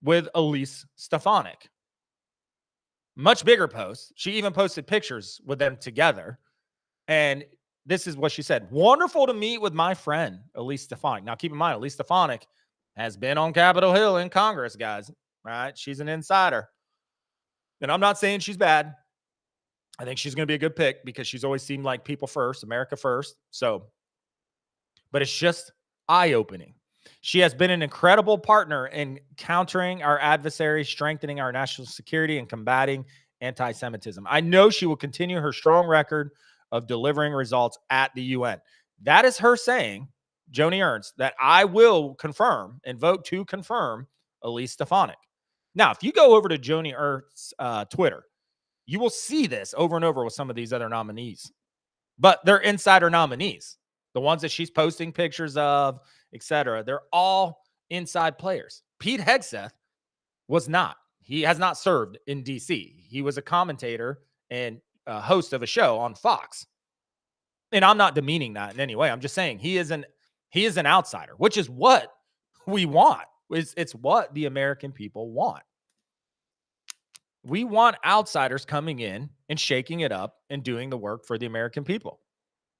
with Elise Stefanik. Much bigger post. She even posted pictures with them together. And this is what she said. Wonderful to meet with my friend, Elise Stefanik. Now, keep in mind, Elise Stefanik has been on Capitol Hill in Congress, guys. Right? She's an insider. And I'm not saying she's bad. I think she's going to be a good pick because she's always seemed like people first, America first. So, but it's just eye-opening. She has been an incredible partner in countering our adversaries, strengthening our national security, and combating anti-Semitism. I know she will continue her strong record of delivering results at the UN. That is her saying, Joni Ernst, that I will confirm and vote to confirm Elise Stefanik. Now, if you go over to Joni Ernst's Twitter, You will see this over and over with some of these other nominees, but they're insider nominees. The ones that she's posting pictures of, etc. They're all inside players. Pete Hegseth was not. He has not served in DC. He was a commentator and a host of a show on Fox. And I'm not demeaning that in any way. I'm just saying he is an outsider, which is what we want. It's what the American people want. We want outsiders coming in and shaking it up and doing the work for the American people.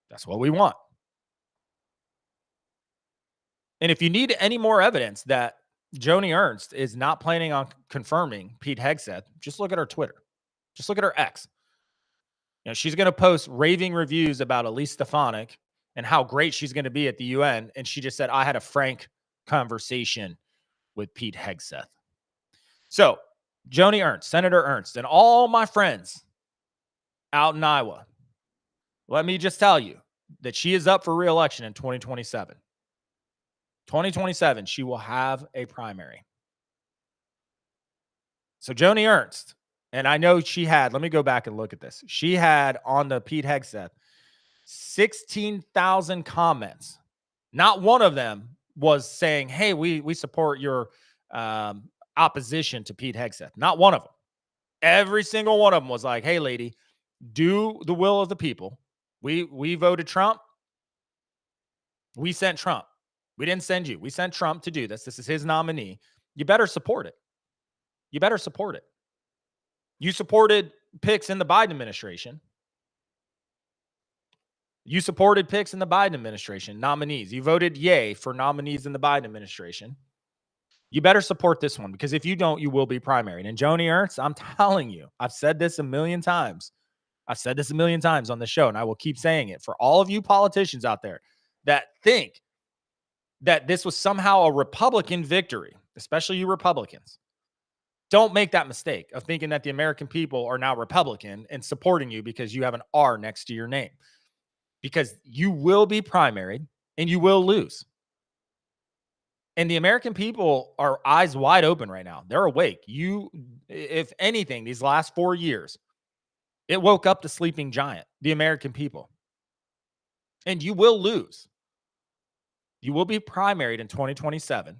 That's what we want. And if you need any more evidence that Joni Ernst is not planning on confirming Pete Hegseth, just look at her Twitter. Just look at her X. She's going to post raving reviews about Elise Stefanik and how great she's going to be at the UN. And she just said, I had a frank conversation with Pete Hegseth. So Joni Ernst, Senator Ernst, and all my friends out in Iowa, let me just tell you that she is up for re-election in 2027. 2027, she will have a primary. So Joni Ernst, and I know she had, let me go back and look at this. She had on the Pete Hegseth 16,000 comments. Not one of them was saying, hey, we support your opposition to Pete Hegseth. Not one of them. Every single one of them was like, hey, lady, do the will of the people. We voted Trump. We sent Trump. We didn't send you. We sent Trump to do this. This is his nominee. You better support it. You better support it. You supported picks in the Biden administration. You supported picks in the Biden administration, nominees. You voted yay for nominees in the Biden administration. You better support this one, because if you don't, you will be primaried. And Joni Ernst, I'm telling you, I've said this a million times. I've said this a million times on the show, and I will keep saying it for all of you politicians out there that think that this was somehow a Republican victory, especially you Republicans. Don't make that mistake of thinking that the American people are now Republican and supporting you because you have an R next to your name, because you will be primaried and you will lose. And the American people are eyes wide open right now. They're awake. If anything, these last 4 years, it woke up the sleeping giant, the American people. And you will lose. You will be primaried in 2027.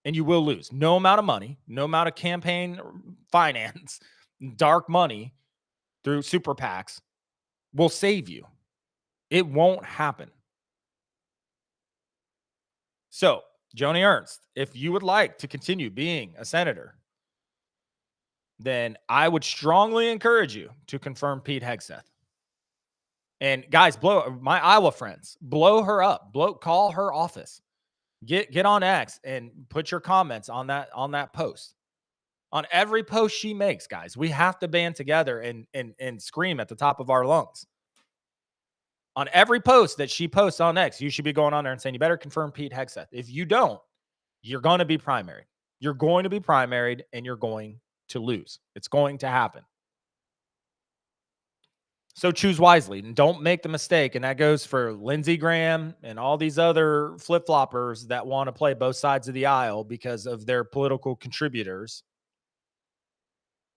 And you will lose. No amount of money, no amount of campaign finance, dark money through super PACs will save you. It won't happen. So, Joni Ernst, if you would like to continue being a senator, then I would strongly encourage you to confirm Pete Hegseth. And guys, my Iowa friends, blow her up. Call her office. Get on X and put your comments on that post. On every post she makes, guys, we have to band together and scream at the top of our lungs. On every post that she posts on X, you should be going on there and saying, you better confirm Pete Hegseth. If you don't, you're going to be primaried. You're going to be primaried and you're going to lose. It's going to happen. So choose wisely and don't make the mistake. And that goes for Lindsey Graham and all these other flip-floppers that want to play both sides of the aisle because of their political contributors,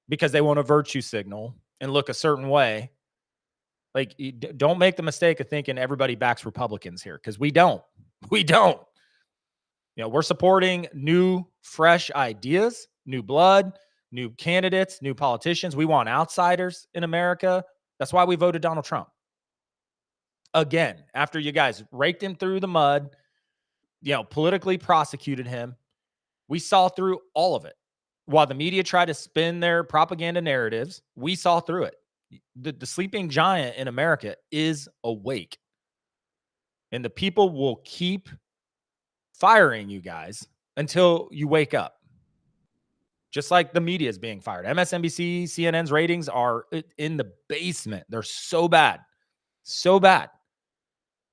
because they want a virtue signal and look a certain way. Like, don't make the mistake of thinking everybody backs Republicans here, because we don't. We don't. We're supporting new, fresh ideas, new blood, new candidates, new politicians. We want outsiders in America. That's why we voted Donald Trump. Again, after you guys raked him through the mud, politically prosecuted him, we saw through all of it. While the media tried to spin their propaganda narratives, we saw through it. The sleeping giant in America is awake. And the people will keep firing you guys until you wake up. Just like the media is being fired. MSNBC, CNN's ratings are in the basement. They're so bad. So bad.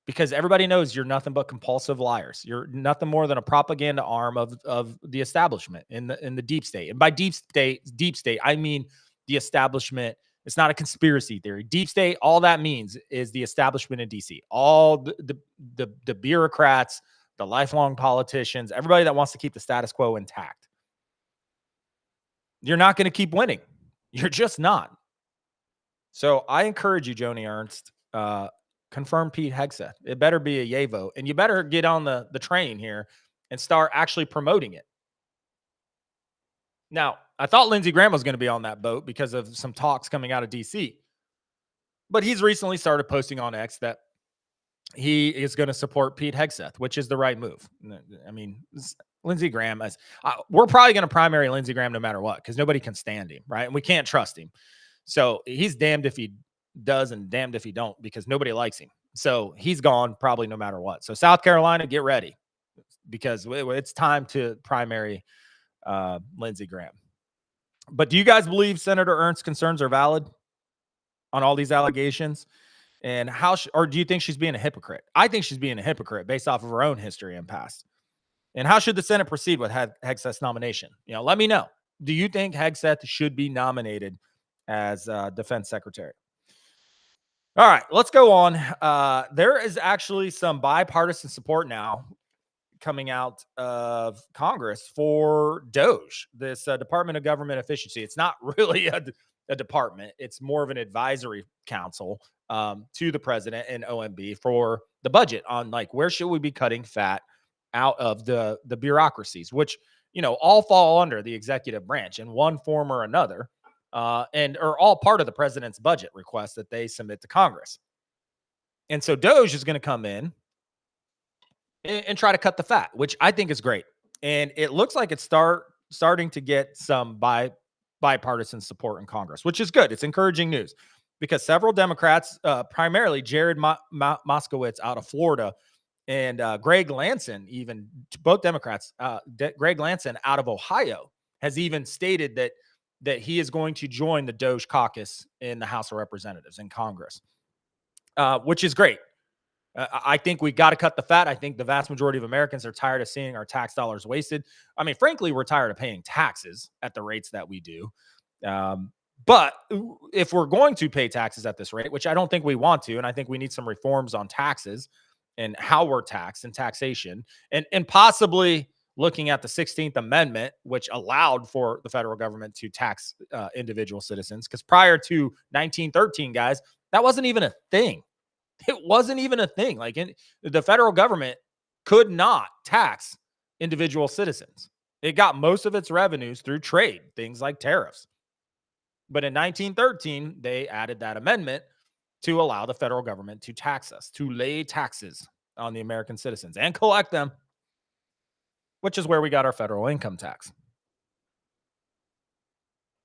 Because everybody knows you're nothing but compulsive liars. You're nothing more than a propaganda arm of the establishment in the deep state. And by deep state, I mean the establishment. It's not a conspiracy theory. Deep state, all that means is the establishment in DC. All the bureaucrats, the lifelong politicians, everybody that wants to keep the status quo intact. You're not going to keep winning. You're just not. So I encourage you, Joni Ernst, confirm Pete Hegseth. It better be a yay vote. And you better get on the train here and start actually promoting it. Now, I thought Lindsey Graham was going to be on that boat because of some talks coming out of DC. But he's recently started posting on X that he is going to support Pete Hegseth, which is the right move. I mean, Lindsey Graham, we're probably going to primary Lindsey Graham no matter what because nobody can stand him, right? And we can't trust him. So he's damned if he does and damned if he don't because nobody likes him. So he's gone probably no matter what. So South Carolina, get ready because it's time to primary Lindsey Graham. But do you guys believe Senator Ernst's concerns are valid on all these allegations? And or do you think she's being a hypocrite? I think she's being a hypocrite based off of her own history and past. And how should the Senate proceed with Hegseth's nomination? Let me know. Do you think Hegseth should be nominated as defense secretary? All right, let's go on. There is actually some bipartisan support now coming out of Congress for DOGE, this Department of Government Efficiency. It's not really a department. It's more of an advisory council to the president and OMB for the budget on where should we be cutting fat out of the bureaucracies, which, all fall under the executive branch in one form or another, and are all part of the president's budget request that they submit to Congress. And so DOGE is going to come in and try to cut the fat, which I think is great. And it looks like it's starting to get some bipartisan support in Congress, which is good. It's encouraging news because several Democrats, primarily Jared Moskowitz out of Florida and Greg Lanson, even both Democrats, Greg Lanson out of Ohio has even stated that he is going to join the DOGE caucus in the House of Representatives in Congress, which is great. I think we got to cut the fat. I think the vast majority of Americans are tired of seeing our tax dollars wasted. I mean, frankly, we're tired of paying taxes at the rates that we do. But if we're going to pay taxes at this rate, which I don't think we want to, and I think we need some reforms on taxes and how we're taxed and taxation, and possibly looking at the 16th Amendment, which allowed for the federal government to tax individual citizens. Because prior to 1913, guys, that wasn't even a thing. It wasn't even a thing. The federal government could not tax individual citizens. It got most of its revenues through trade, things like tariffs. But in 1913, they added that amendment to allow the federal government to tax us, to lay taxes on the American citizens and collect them, which is where we got our federal income tax.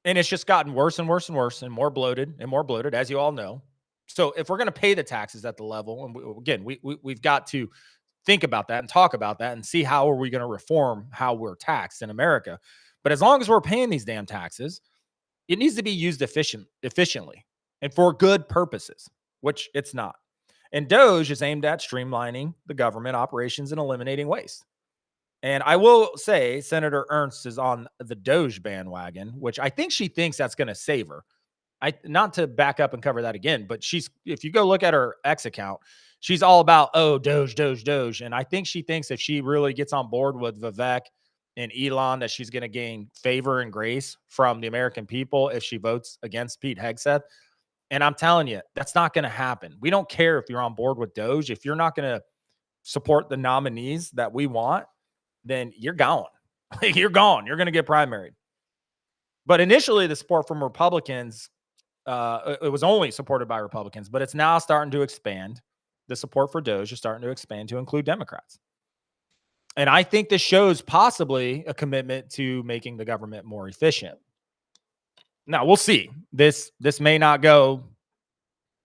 And it's just gotten worse and worse and worse and more bloated, as you all know. So if we're going to pay the taxes at the level, and we've got to think about that and talk about that and see how are we going to reform how we're taxed in America. But as long as we're paying these damn taxes, it needs to be used efficiently and for good purposes, which it's not. And DOGE is aimed at streamlining the government operations and eliminating waste. And I will say Senator Ernst is on the DOGE bandwagon, which I think she thinks that's going to save her. Not to back up and cover that again, but if you go look at her X account, she's all about, DOGE. And I think she thinks if she really gets on board with Vivek and Elon, that she's going to gain favor and grace from the American people if she votes against Pete Hegseth. And I'm telling you, that's not going to happen. We don't care if you're on board with DOGE. If you're not going to support the nominees that we want, then you're gone. You're gone. You're going to get primaried. But initially, the support from Republicans, it was only supported by Republicans, but it's now starting to expand. The support for DOGE is starting to expand to include Democrats. And I think this shows possibly a commitment to making the government more efficient. Now, we'll see. This may not go,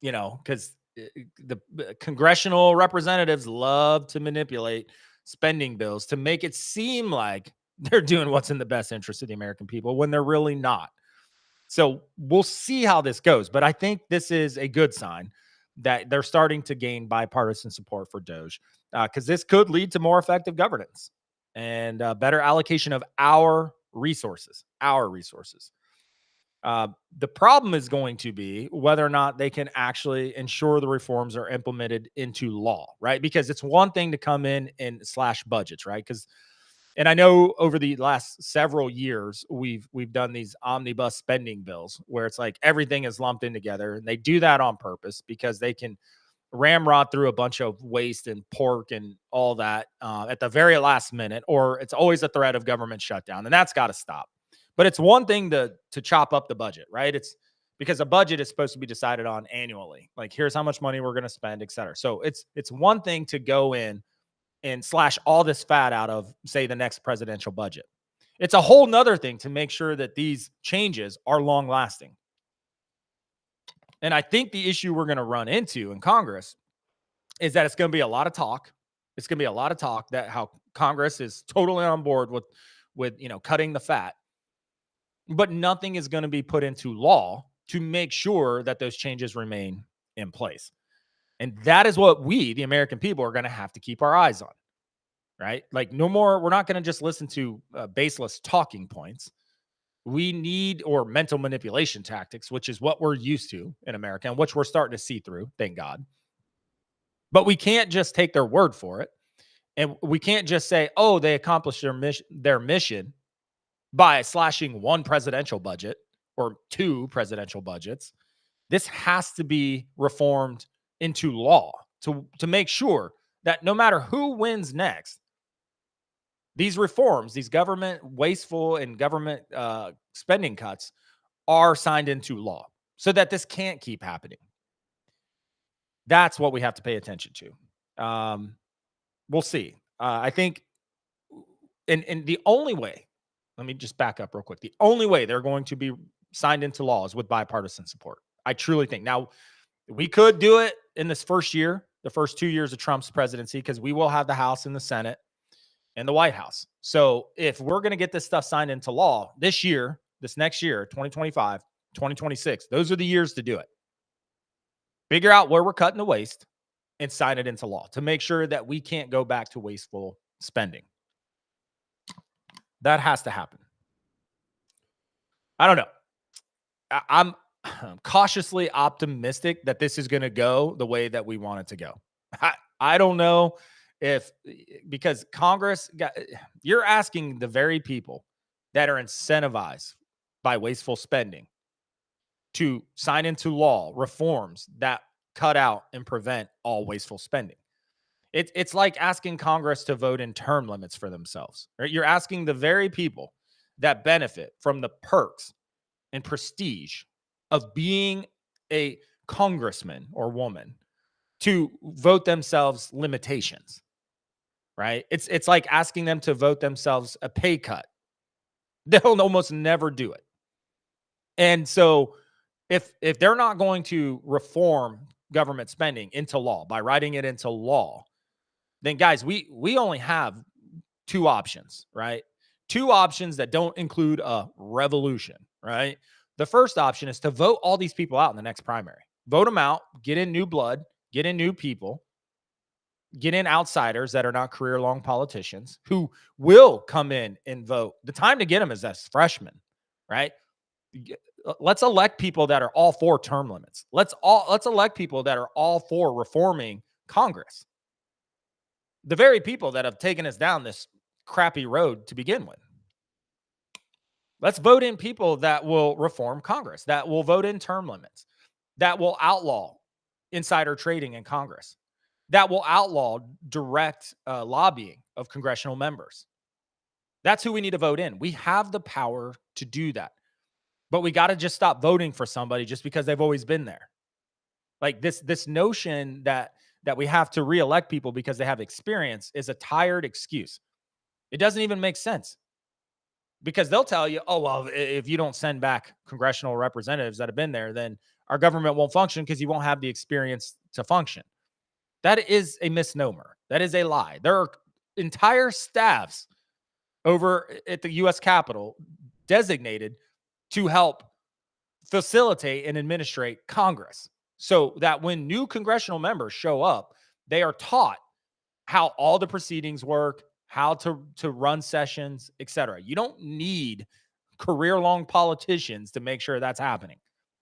because the congressional representatives love to manipulate spending bills to make it seem like they're doing what's in the best interest of the American people when they're really not. So we'll see how this goes. But I think this is a good sign that they're starting to gain bipartisan support for DOGE, because this could lead to more effective governance and better allocation of our resources. The problem is going to be whether or not they can actually ensure the reforms are implemented into law, right? Because it's one thing to come in and slash budgets, right? Because And I know over the last several years, we've done these omnibus spending bills where it's like everything is lumped in together, and they do that on purpose because they can ramrod through a bunch of waste and pork and all that at the very last minute, or it's always a threat of government shutdown, and that's got to stop. But it's one thing to chop up the budget, right? It's because a budget is supposed to be decided on annually. Like, here's how much money we're going to spend, et cetera. So it's one thing to go in and slash all this fat out of, say, the next presidential budget. It's a whole nother thing to make sure that these changes are long lasting. And I think the issue we're going to run into in Congress is that it's going to be a lot of talk. It's going to be a lot of talk that how Congress is totally on board with cutting the fat, but nothing is going to be put into law to make sure that those changes remain in place. And that is what we, the American people, are going to have to keep our eyes on, right? Like, no more, we're not going to just listen to baseless talking points. We need, or mental manipulation tactics, which is what we're used to in America and which we're starting to see through, thank God. But we can't just take their word for it. And we can't just say, oh, they accomplished their mission by slashing one presidential budget or two presidential budgets. This has to be reformed into law to make sure that no matter who wins next, these reforms, these government wasteful and government spending cuts are signed into law so that this can't keep happening. That's what we have to pay attention to. We'll see. I think, and the only way, let me just back up real quick. The only way they're going to be signed into law is with bipartisan support. I truly think. Now, we could do it in this first year, the first 2 years of Trump's presidency, because we will have the House and the Senate and the White House. So if we're going to get this stuff signed into law this year, this next year, 2025, 2026, those are the years to do it. Figure out where we're cutting the waste and sign it into law to make sure that we can't go back to wasteful spending. That has to happen. I don't know. I'm cautiously optimistic that this is going to go the way that we want it to go. I don't know because Congress you're asking the very people that are incentivized by wasteful spending to sign into law reforms that cut out and prevent all wasteful spending. It's like asking Congress to vote in term limits for themselves. Right? You're asking the very people that benefit from the perks and prestige of being a congressman or woman to vote themselves limitations, right? It's like asking them to vote themselves a pay cut. They'll almost never do it. And so if they're not going to reform government spending into law by writing it into law, then guys, we only have two options, right? Two options that don't include a revolution, right? The first option is to vote all these people out in the next primary. Vote them out, get in new blood, get in new people, get in outsiders that are not career-long politicians who will come in and vote. The time to get them is as freshmen, right? Let's elect people that are all for term limits. Let's elect people that are all for reforming Congress. The very people that have taken us down this crappy road to begin with. Let's vote in people that will reform Congress, that will vote in term limits, that will outlaw insider trading in Congress, that will outlaw direct lobbying of congressional members. That's who we need to vote in. We have the power to do that. But we got to just stop voting for somebody just because they've always been there. Like this notion that we have to reelect people because they have experience is a tired excuse. It doesn't even make sense. Because they'll tell you, oh, well, if you don't send back congressional representatives that have been there, then our government won't function because you won't have the experience to function. That is a misnomer. That is a lie. There are entire staffs over at the U.S. Capitol designated to help facilitate and administrate Congress so that when new congressional members show up, they are taught how all the proceedings work, how to run sessions, etc. You don't need career-long politicians to make sure that's happening.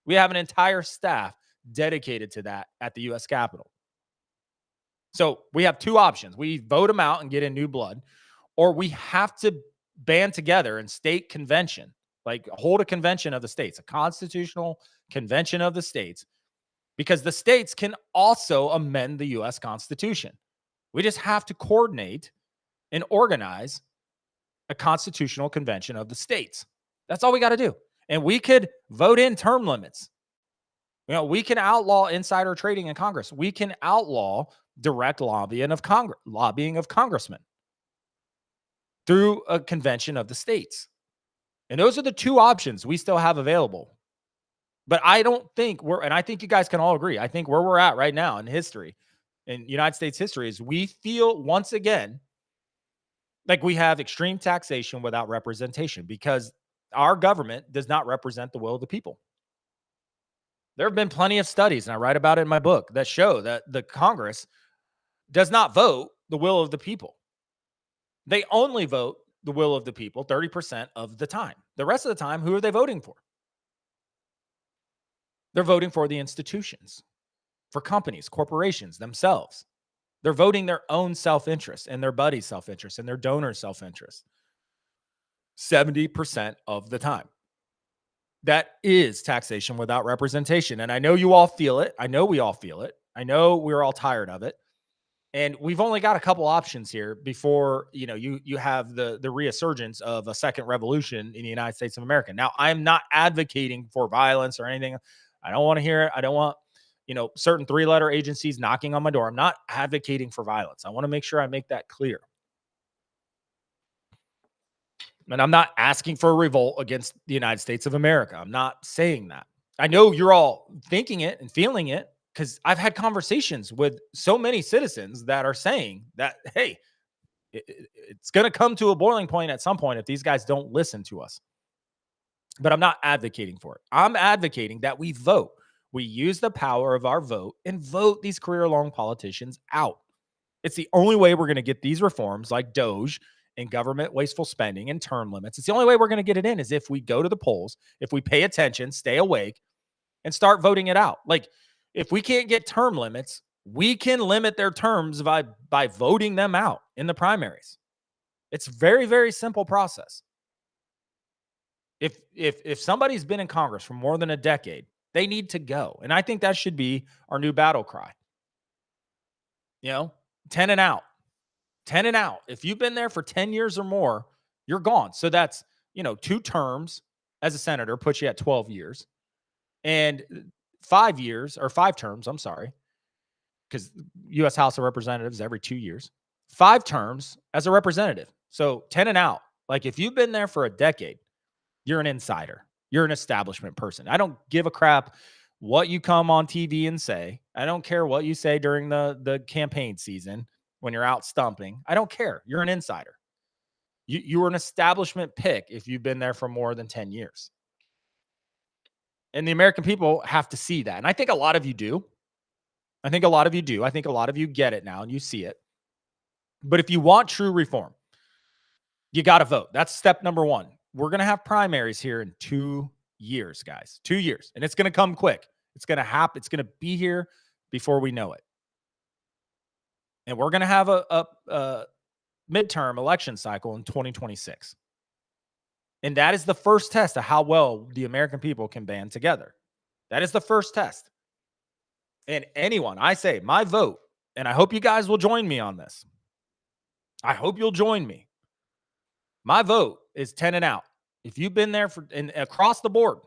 We have an entire staff dedicated to that at the U.S. Capitol. So we have two options. We vote them out and get in new blood, or we have to band together in state convention, like hold a convention of the states, a constitutional convention of the states, because the states can also amend the US Constitution. We just have to coordinate and organize a constitutional convention of the states. That's all we got to do. And we could vote in term limits. We can outlaw insider trading in Congress. We can outlaw direct lobbying of congressmen through a convention of the states. And those are the two options we still have available. But I don't think and I think you guys can all agree, I think where we're at right now in history, in United States history, is we feel once again like we have extreme taxation without representation because our government does not represent the will of the people. There have been plenty of studies, and I write about it in my book, that show that the Congress does not vote the will of the people. They only vote the will of the people 30% of the time. The rest of the time, who are they voting for? They're voting for the institutions, for companies, corporations, themselves. They're voting their own self-interest and their buddy's self-interest and their donor's self-interest 70% of the time. That is taxation without representation. And I know you all feel it. I know we all feel it. I know we're all tired of it. And we've only got a couple options here before, you have the resurgence of a second revolution in the United States of America. Now, I'm not advocating for violence or anything. I don't want to hear it. I don't want, certain three-letter agencies knocking on my door. I'm not advocating for violence. I want to make sure I make that clear. And I'm not asking for a revolt against the United States of America. I'm not saying that. I know you're all thinking it and feeling it because I've had conversations with so many citizens that are saying that, hey, it's going to come to a boiling point at some point if these guys don't listen to us. But I'm not advocating for it. I'm advocating that we vote. We use the power of our vote and vote these career-long politicians out. It's the only way we're going to get these reforms like DOGE and government wasteful spending and term limits. It's the only way we're going to get it in is if we go to the polls, if we pay attention, stay awake, and start voting it out. Like, if we can't get term limits, we can limit their terms by voting them out in the primaries. It's very, very simple process. If somebody's been in Congress for more than a decade, they need to go. And I think that should be our new battle cry. 10 and out. 10 and out. If you've been there for 10 years or more, you're gone. So that's, 2 terms as a senator puts you at 12 years. And 5 years, or 5 terms, I'm sorry, because U.S. House of Representatives every 2 years. 5 terms as a representative. So 10 and out. Like, if you've been there for a decade, you're an insider. You're an establishment person. I don't give a crap what you come on TV and say. I don't care what you say during the campaign season when you're out stumping. I don't care. You're an insider. You're an establishment pick if you've been there for more than 10 years. And the American people have to see that. And I think a lot of you do. I think a lot of you get it now and you see it. But if you want true reform, you got to vote. That's step number 1. We're going to have primaries here in 2 years, guys. 2 years. And it's going to come quick. It's going to happen. It's going to be here before we know it. And we're going to have a midterm election cycle in 2026. And that is the first test of how well the American people can band together. That is the first test. And anyone, I say, my vote, and I hope you guys will join me on this. I hope you'll join me. My vote is 10 and out. If you've been there across the board.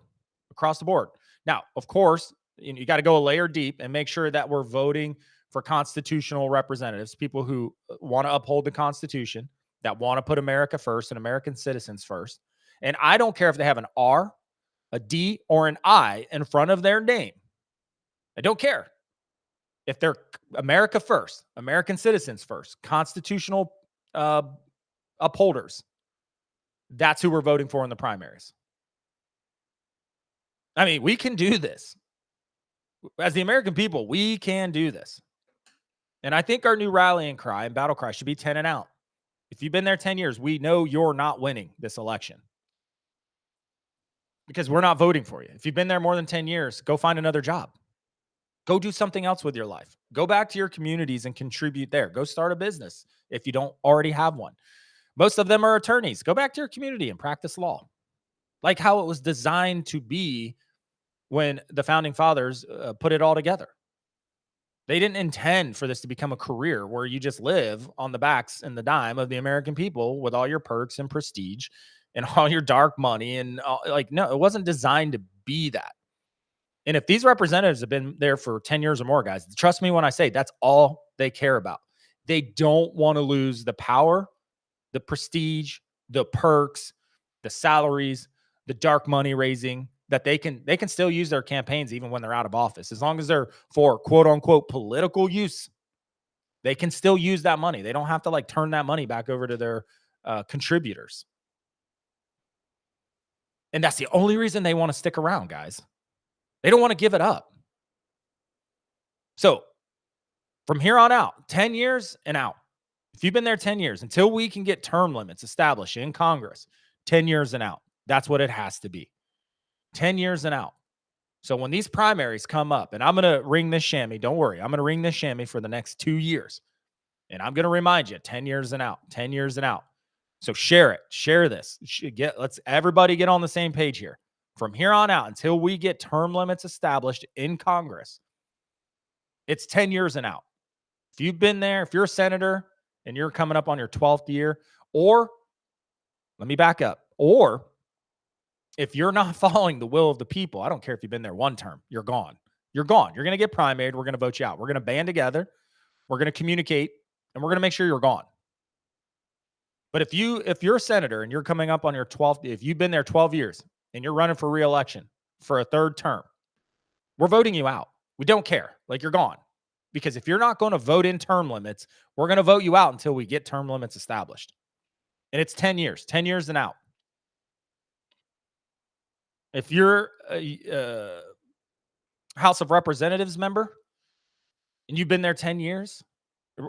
Now, of course, you got to go a layer deep and make sure that we're voting for constitutional representatives, people who want to uphold the Constitution, that want to put America first and American citizens first. And I don't care if they have an R, a D, or an I in front of their name. I don't care. If they're America first, American citizens first, constitutional upholders, that's who we're voting for in the primaries. I mean, we can do this. As the American people, we can do this. And I think our new rallying cry and battle cry should be 10 and out. If you've been there 10 years, we know you're not winning this election because we're not voting for you. If you've been there more than 10 years, go find another job. Go do something else with your life. Go back to your communities and contribute there. Go start a business if you don't already have one. Most of them are attorneys. Go back to your community and practice law, like how it was designed to be when the founding fathers put it all together. They didn't intend for this to become a career where you just live on the backs and the dime of the American people with all your perks and prestige and all your dark money. And like, no, it wasn't designed to be that. And if these representatives have been there for 10 years or more, guys, trust me when I say that's all they care about. They don't want to lose the power, the prestige, the perks, the salaries, the dark money raising that they can still use their campaigns even when they're out of office. As long as they're for quote unquote political use, they can still use that money. They don't have to like turn that money back over to their contributors. And that's the only reason they want to stick around, guys. They don't want to give it up. So from here on out, 10 years and out. If you've been there 10 years, until we can get term limits established in Congress, 10 years and out. That's what it has to be. 10 years and out. So when these primaries come up, and I'm going to ring this chamois, don't worry, I'm going to ring this chamois for the next 2 years. And I'm going to remind you, 10 years and out, 10 years and out. So share it, share this. Let's everybody get on the same page here. From here on out, until we get term limits established in Congress, it's 10 years and out. If you've been there, if you're a senator and you're coming up on your 12th year, or let me back up, or if you're not following the will of the people, I don't care if you've been there one term, you're gone. You're gone. You're going to get primaried. We're going to vote you out. We're going to band together. We're going to communicate, and we're going to make sure you're gone. But if you're a senator and you're coming up on your 12th, if you've been there 12 years and you're running for re-election for a third term, we're voting you out. We don't care. Like, you're gone. Because if you're not going to vote in term limits, we're going to vote you out until we get term limits established. And it's 10 years and out. If you're a House of Representatives member and you've been there 10 years,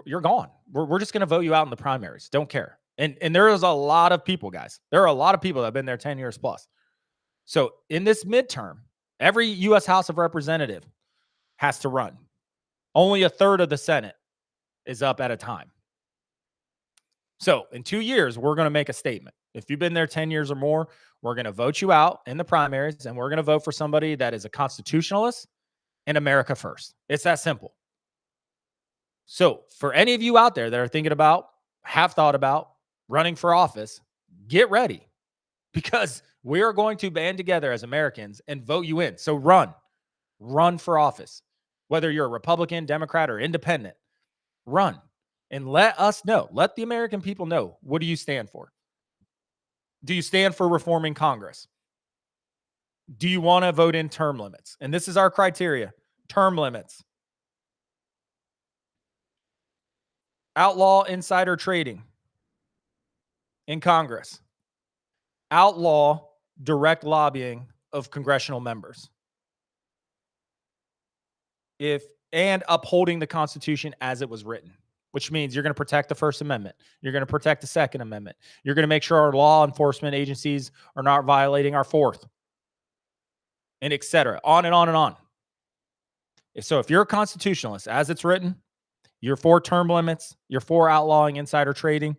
you're gone. We're just going to vote you out in the primaries. Don't care. And there is a lot of people, guys. There are a lot of people that have been there 10 years plus. So in this midterm, every U.S. House of Representative has to run. Only a third of the Senate is up at a time. So in 2 years, we're going to make a statement. If you've been there 10 years or more, we're going to vote you out in the primaries, and we're going to vote for somebody that is a constitutionalist and America first. It's that simple. So for any of you out there that are thinking about, have thought about running for office, get ready, because we are going to band together as Americans and vote you in. So run for office. Whether you're a Republican, Democrat, or independent, run and let us know. Let the American people know. What do you stand for? Do you stand for reforming Congress? Do you want to vote in term limits? And this is our criteria. Term limits. Outlaw insider trading in Congress. Outlaw direct lobbying of congressional members. And upholding the Constitution as it was written, which means you're going to protect the First Amendment. You're going to protect the Second Amendment. You're going to make sure our law enforcement agencies are not violating our Fourth, and et cetera, on and on and on. So if you're a constitutionalist, as it's written, you're for term limits, you're for outlawing insider trading,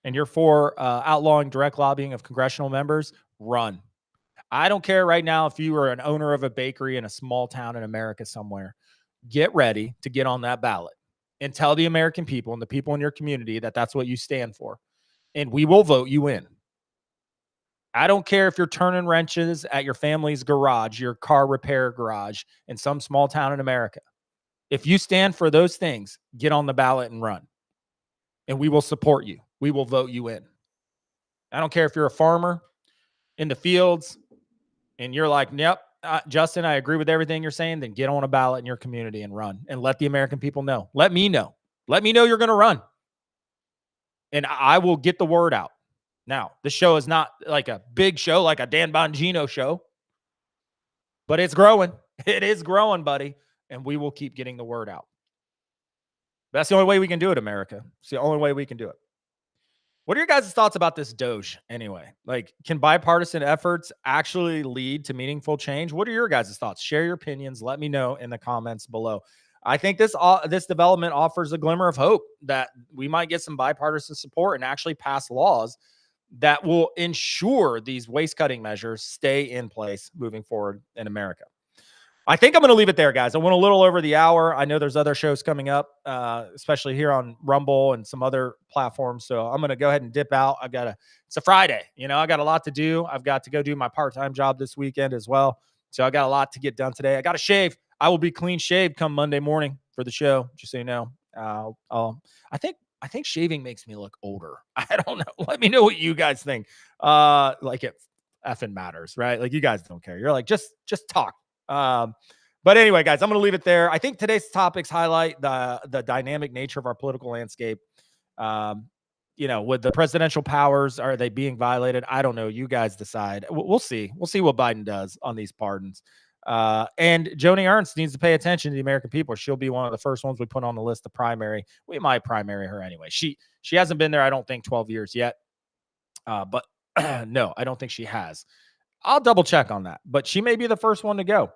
and you're for outlawing direct lobbying of congressional members, run. I don't care right now if you are an owner of a bakery in a small town in America somewhere. Get ready to get on that ballot and tell the American people and the people in your community that that's what you stand for. And we will vote you in. I don't care if you're turning wrenches at your family's garage, your car repair garage in some small town in America. If you stand for those things, get on the ballot and run. And we will support you. We will vote you in. I don't care if you're a farmer in the fields and you're like, yep, Justin, I agree with everything you're saying. Then get on a ballot in your community and run and let the American people know. Let me know. Let me know you're going to run. And I will get the word out. Now, the show is not like a big show, like a Dan Bongino show, but it's growing. It is growing, buddy. And we will keep getting the word out. That's the only way we can do it, America. It's the only way we can do it. What are your guys' thoughts about this Doge anyway? Like, can bipartisan efforts actually lead to meaningful change? What are your guys' thoughts? Share your opinions. Let me know in the comments below. I think this development offers a glimmer of hope that we might get some bipartisan support and actually pass laws that will ensure these waste cutting measures stay in place moving forward in America. I think I'm going to leave it there, guys. I went a little over the hour. I know there's other shows coming up, especially here on Rumble and some other platforms. So I'm going to go ahead and dip out. It's a Friday. I got a lot to do. I've got to go do my part-time job this weekend as well. So I got a lot to get done today. I got to shave. I will be clean shaved come Monday morning for the show, just so you know. I think shaving makes me look older. I don't know. Let me know what you guys think. Like it effing matters, right? Like you guys don't care. You're like, just talk. But anyway, guys, I'm going to leave it there. I think today's topics highlight the dynamic nature of our political landscape. With the presidential powers, are they being violated? I don't know. You guys decide. We'll see. We'll see what Biden does on these pardons. And Joni Ernst needs to pay attention to the American people. She'll be one of the first ones we put on the list of primary. We might primary her anyway. She hasn't been there, I don't think, 12 years yet. But no, I don't think she has. I'll double check on that, but she may be the first one to go.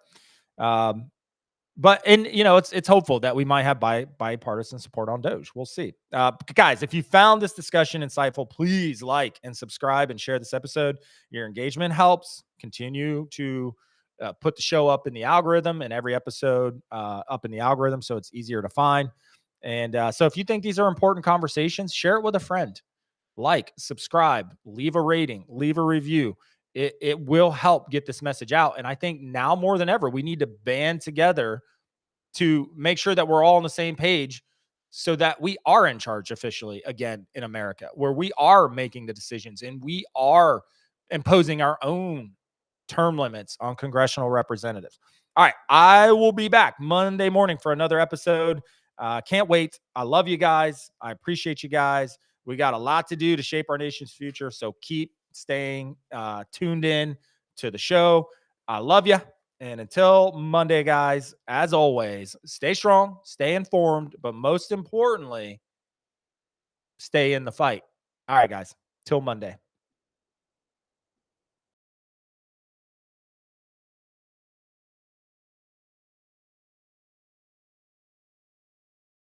It's hopeful that we might have bipartisan support on Doge. We'll see. Guys, if you found this discussion insightful, please like and subscribe and share this episode. Your engagement helps continue to put the show up in the algorithm and every episode up in the algorithm so it's easier to find. And so if you think these are important conversations, share it with a friend. Like, subscribe, leave a rating, leave a review. It will help get this message out. And I think now more than ever, we need to band together to make sure that we're all on the same page so that we are in charge officially again in America, where we are making the decisions and we are imposing our own term limits on congressional representatives. All right. I will be back Monday morning for another episode. Can't wait. I love you guys. I appreciate you guys. We got a lot to do to shape our nation's future. So keep staying tuned in to the show. I love you. And until Monday, guys, as always, stay strong, stay informed, but most importantly, stay in the fight. All right, guys, till Monday.